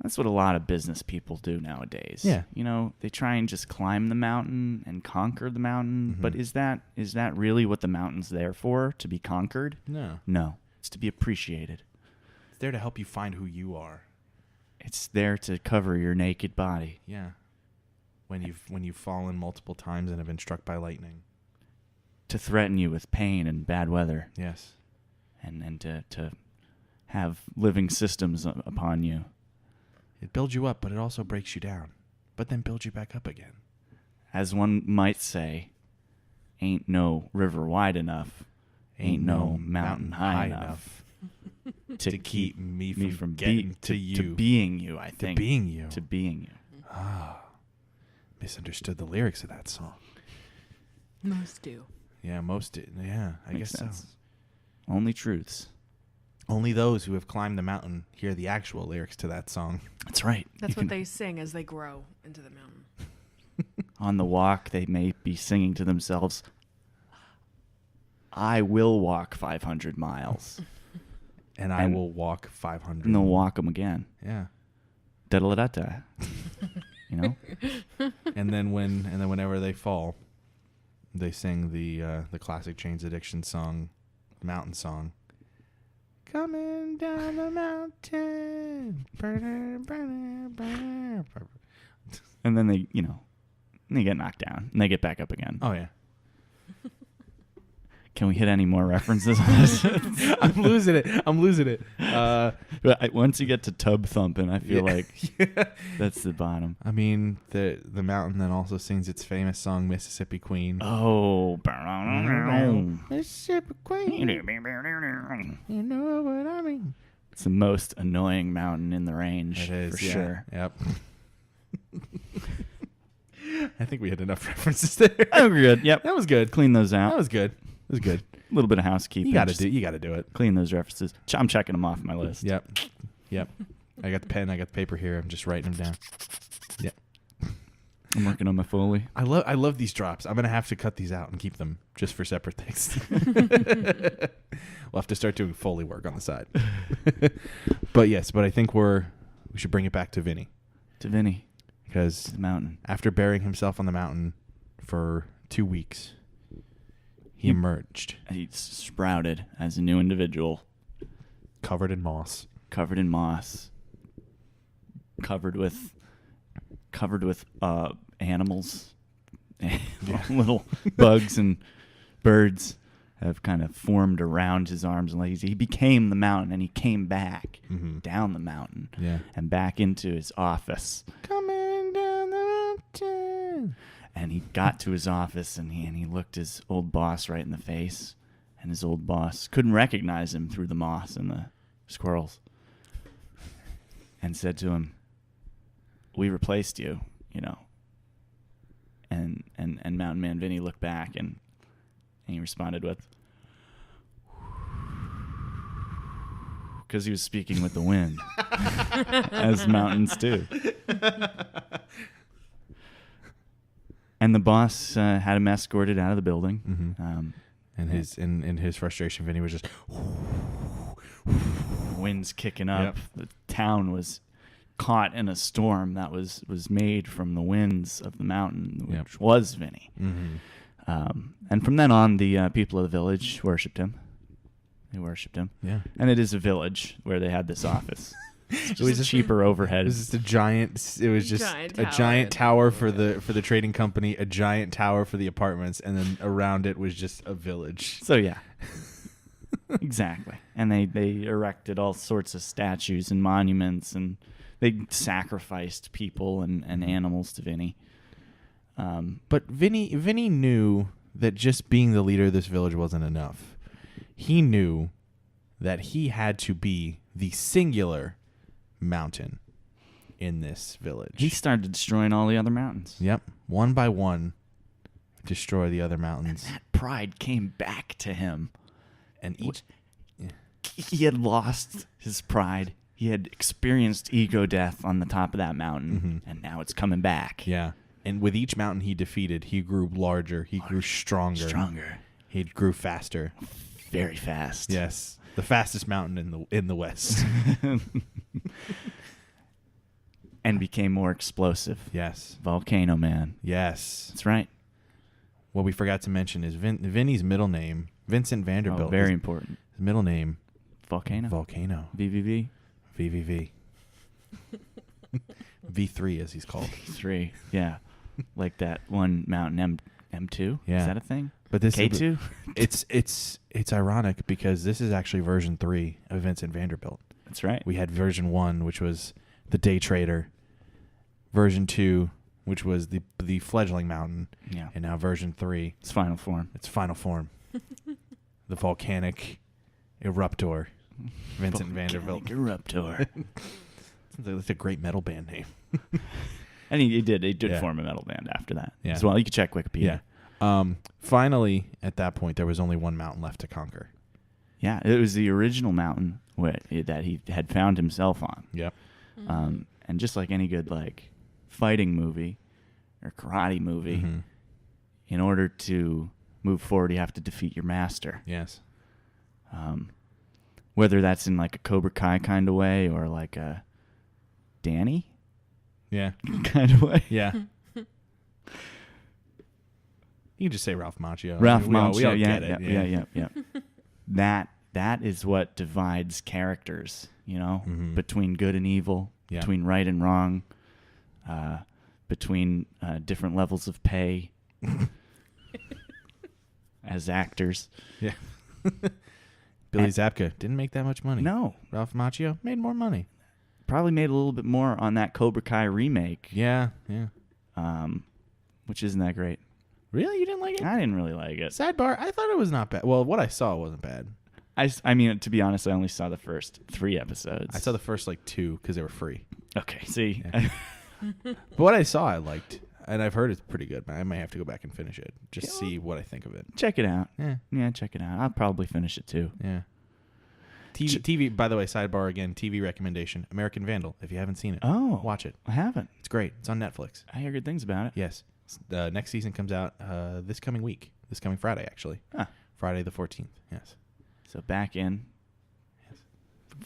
That's what a lot of business people do nowadays. Yeah. You know, they try and just climb the mountain and conquer the mountain. Mhm. But is that really what the mountain's there for? To be conquered? No. No. It's to be appreciated. It's there to help you find who you are. It's there to cover your naked body. Yeah. When you've fallen multiple times and have been struck by lightning. To threaten you with pain and bad weather. Yes. And to have living systems upon you. It builds you up, but it also breaks you down. But then builds you back up again. As one might say, ain't no river wide enough, ain't no mountain high enough to keep me from getting to you. To being you, I To think. being you. To being you. Misunderstood the lyrics of that song. Most do. Yeah, most did. Yeah, I Makes guess sense. so. Only truths. Only those who have climbed the mountain hear the actual lyrics to that song. That's right. That's You what can- they sing as they grow into the mountain. On the walk, they may be singing to themselves, I will walk 500 miles. And I And- will walk 500. And they'll walk them again. Yeah. Da-da-da-da. You know? And then whenever they fall, they sing the classic Chains Addiction song, Mountain Song. Coming down the mountain. And then they get knocked down. And they get back up again. Oh yeah. Can we hit any more references on this? I'm losing it. But once you get to tub thumping, I feel like that's the bottom. I mean, the mountain then also sings its famous song Mississippi Queen. Oh. Mississippi Queen. You know what I mean? It's the most annoying mountain in the range. It is, for yeah. sure. Yep. I think we had enough references there. Oh, we're good. Yep. That was good. Clean those out. That was good. It was good. A little bit of housekeeping. You got Just to do it. clean those references. I'm checking them off my list. Yep. I got the pen. I got the paper here. I'm just writing them down. Yep. I'm working on my Foley. I love these drops. I'm gonna have to cut these out and keep them just for separate things. We'll have to start doing Foley work on the side. But I think we should bring it back to Vinny. To Vinny. Because To the mountain. after burying himself on the mountain for 2 weeks, he emerged He sprouted as a new individual. covered in moss. Covered in moss. Covered with covered with animals, little bugs and birds have kind of formed around his arms and legs. He became the mountain, and he came back down the mountain and back into his office. Coming down the mountain. And he got to his office, and he looked his old boss right in the face, and his old boss couldn't recognize him through the moss and the squirrels, and said to him, "We replaced you, you know." And Mountain Man Vinny looked back, and he responded with, because he was speaking with the wind, as mountains do. And the boss had him escorted out of the building. And his frustration, Vinny was just winds kicking up. The town was caught in a storm that was made from the winds of the mountain, which was Vinny. And from then on, the people of the village worshipped him. They worshipped him. Yeah. And it is a village where they had this office. It was just cheaper overhead. It was just a giant. It was just a giant tower for the trading company, a giant tower for the apartments, and then around it was just a village. So yeah, exactly. And they erected all sorts of statues and monuments, and they sacrificed people and animals to Vinny. But Vinny knew that just being the leader of this village wasn't enough. He knew that he had to be the singular mountain in this village. He started destroying all the other mountains. Yep. One by one, destroy the other mountains. And that pride came back to him. And he had lost his pride. He had experienced ego death on the top of that mountain, and now it's coming back. Yeah. And with each mountain he defeated, he grew larger. He grew stronger. He grew faster. Very fast. Yes. The fastest mountain in the West. And became more explosive. Yes. Volcano Man. Yes. That's right. What we forgot to mention is Vinny's middle name, Vincent Vanderbilt. Oh, very important. His middle name, Volcano. VVV. VVV. V3 as he's called. 3. Yeah. Like that one mountain M2. Yeah. Is that a thing? But this K2? It's ironic because this is actually version 3 of Vincent Vanderbilt. That's right. We had version 1, which was the day trader. Version 2, which was the fledgling mountain. Yeah. And now version 3. It's final form. The volcanic eruptor. Vincent Vanderbilt. Eruptor. That's a great metal band name. And he did form a metal band after that as well. You can check Wikipedia. Yeah. Finally, at that point, there was only one mountain left to conquer. Yeah, it was the original mountain that he had found himself on. Yep. And just like any good fighting movie or karate movie, in order to move forward, you have to defeat your master. Yes. Whether that's in like a Cobra Kai kind of way or like a Danny kind of way. Yeah. You can just say Ralph Macchio. Ralph Macchio, we all yeah, get it. Yeah. That is what divides characters, between good and evil, between right and wrong, between different levels of pay as actors. Yeah. Billy Zabka didn't make that much money. No. Ralph Macchio made more money. Probably made a little bit more on that Cobra Kai remake. Yeah. Which isn't that great. Really? You didn't like it? I didn't really like it. Sidebar, I thought it was not bad. Well, what I saw wasn't bad. I mean, to be honest, I only saw the first 3 episodes. I saw the first 2 because they were free. Okay, see. Yeah. But what I saw, I liked. And I've heard it's pretty good. I might have to go back and finish it. Just see what I think of it. Check it out. Yeah, check it out. I'll probably finish it too. Yeah. TV, by the way, sidebar again, TV recommendation, American Vandal. If you haven't seen it, watch it. I haven't. It's great. It's on Netflix. I hear good things about it. Yes. The next season comes out this coming week. This coming Friday, actually. Friday the 14th. Yes. So back in. Yes.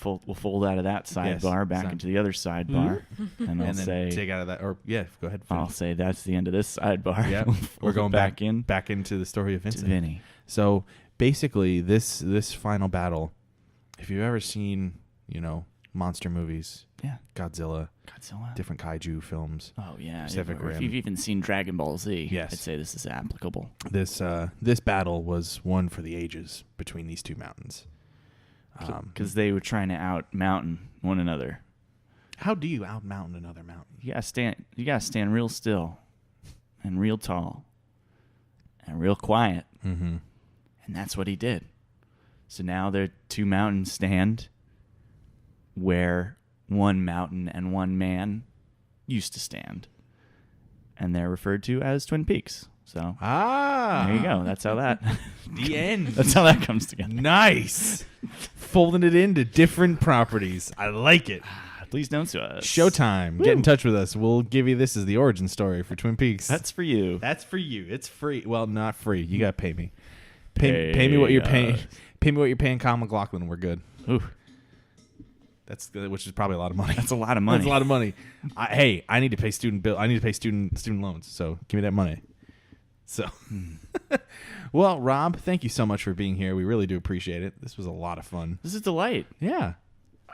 We'll fold out of that sidebar back into the other sidebar. And I'll say. Take out of that. Or, go ahead. I'll say that's the end of this sidebar. Yeah. We're going back into the story of Vincent. Vinny. So basically, this final battle, if you've ever seen, monster movies, Yeah. Godzilla, Godzilla. different kaiju films. Oh, yeah. Pacific If Rim. you've even seen Dragon Ball Z, Yes. I'd say this is applicable. This battle was one for the ages between these two mountains. Because they were trying to out-mountain one another. How do you out-mountain another mountain? You gotta stand real still and real tall and real quiet. Mm-hmm. And that's what he did. So now there are two mountains stand where one mountain and one man used to stand. And they're referred to as Twin Peaks. So there you go. That's how that The end. that's how that comes together. Nice. Folding it into different properties. I like it. Please don't sue us. Showtime. Get in touch with us. We'll give you this as the origin story for Twin Peaks. That's for you. That's for you. It's free. Well, not free. You gotta pay me. Pay me what you're paying. Pay me what you're paying Kyle MacLachlan. We're good. Ooh, Which is probably a lot of money. that's a lot of money. That's a lot of money. I need to pay student bill. I need to pay student loans. So give me that money. So, well, Rob, thank you so much for being here. We really do appreciate it. This was a lot of fun. This is a delight. Yeah.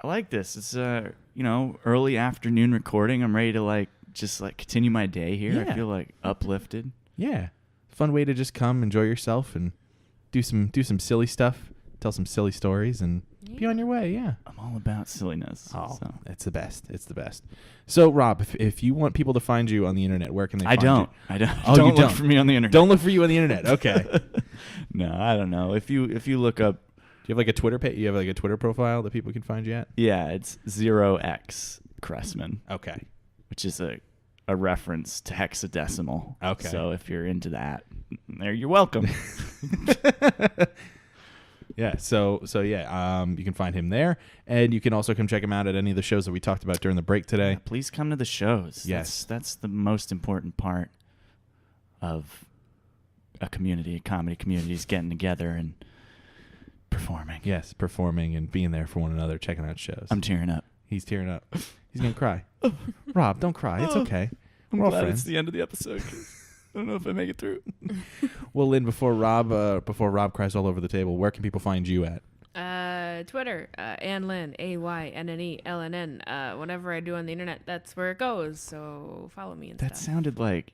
I like this. It's early afternoon recording. I'm ready to just continue my day here. Yeah. I feel uplifted. Yeah. Fun way to just come, enjoy yourself, and do some silly stuff, tell some silly stories, and be on your way. Yeah. I'm all about silliness. Oh, so. it's the best. It's the best. So, Rob, if you want people to find you on the internet, where can they find you? I don't. Oh, don't you look don't? for me on the internet. Don't look for you on the internet. Okay. No, I don't know. If you look up, Do you have a Twitter page? You have a Twitter profile that people can find you at? yeah, it's 0x Cressman, Okay. which is a reference to hexadecimal. Okay. So if you're into that, you're welcome. Yeah. So yeah. You can find him there, and you can also come check him out at any of the shows that we talked about during the break today. Yeah, please come to the shows. Yes. That's the most important part of a comedy community is getting together and performing. Yes, performing and being there for one another, checking out shows. I'm tearing up. He's tearing up. He's gonna cry. Rob, don't cry. It's okay. I'm We're all glad friends. it's the end of the episode. I don't know if I make it through. Well, Lynn, before Rob cries all over the table, where can people find you at? Twitter, Ann Lynn, AYNNELNN. Whatever I do on the internet, that's where it goes. So follow me and That stuff. sounded like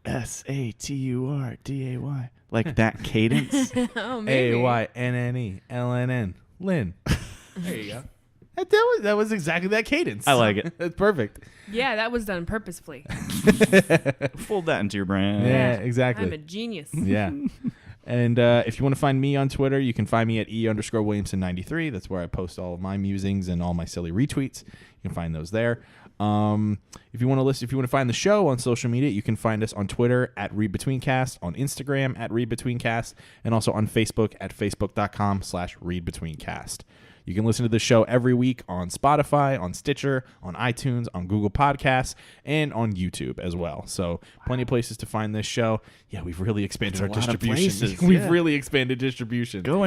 SATURDAY. Like that cadence. Oh, maybe. AYNNELNN. Lynn. There you go. That was exactly that cadence. I like it. That's perfect. Yeah, that was done purposefully. Fold that into your brain. Yeah, exactly. I'm a genius. Yeah. And if you want to find me on Twitter, you can find me at E_Williamson93. That's where I post all of my musings and all my silly retweets. You can find those there. If you want to find the show on social media, you can find us on Twitter at readbetweencast, on Instagram at readbetweencast, and also on Facebook at facebook.com/readbetweencast. You can listen to the show every week on Spotify, on Stitcher, on iTunes, on Google Podcasts, and on YouTube as well. So plenty of places to find this show. Yeah, we've really expanded our That's a lot of distribution. places, We've yeah. really expanded distribution. Go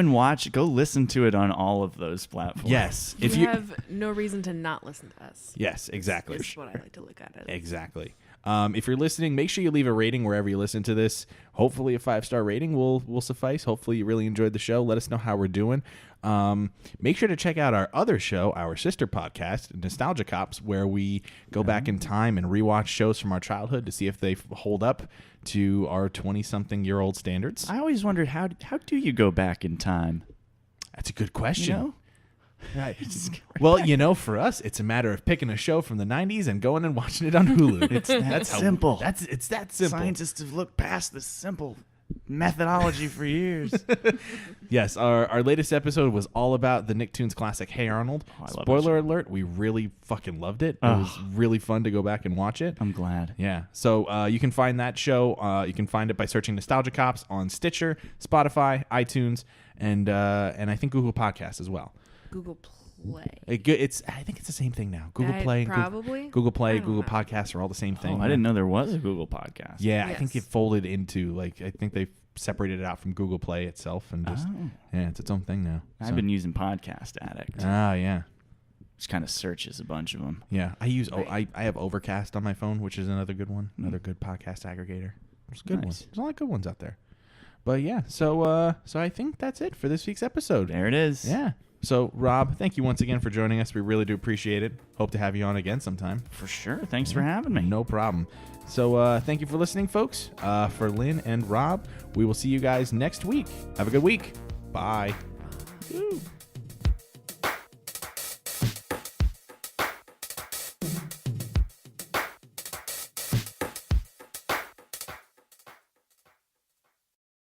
listen to it on all of those platforms. Yes. You have no reason to not listen to us. Yes, exactly. That's what I like to look at it. Exactly. If you're listening, make sure you leave a rating wherever you listen to this. Hopefully a 5-star rating will suffice. Hopefully you really enjoyed the show. Let us know how we're doing. Make sure to check out our other show, our sister podcast, Nostalgia Cops, where we go back in time and rewatch shows from our childhood to see if they hold up to our 20-something-year-old standards. I always wondered, how do you go back in time? That's a good question. You know? Right. Well, for us, it's a matter of picking a show from the 90s and going and watching it on Hulu. That's simple. It's that simple. Scientists have looked past this simple methodology for years. Yes, our latest episode was all about the Nicktoons classic Hey Arnold. I love Spoiler alert, we really fucking loved it. It was really fun to go back and watch it. I'm glad. Yeah, so you can find that show. You can find it by searching Nostalgia Cops on Stitcher, Spotify, iTunes, and I think Google Podcasts as well. Google Play. I think it's the same thing now. Google Play, and probably. Google Play, I don't Google know. Podcasts are all the same thing. I didn't know there was a Google podcast. Yeah, I think it Yes. folded into I think they separated it out from Google Play itself and just it's its own thing now. I've been using Podcast Addict. Yeah. Which kind of searches a bunch of them. Yeah, I use Right. I have Overcast on my phone, which is another good one, another good podcast aggregator. There's good Nice. ones. There's a lot of good ones out there. But yeah, so I think that's it for this week's episode. There it is. Yeah. So, Rob, thank you once again for joining us. We really do appreciate it. Hope to have you on again sometime. For sure. Thanks for having me. No problem. So, thank you for listening, folks. For Lynn and Rob, we will see you guys next week. Have a good week. Bye. Woo.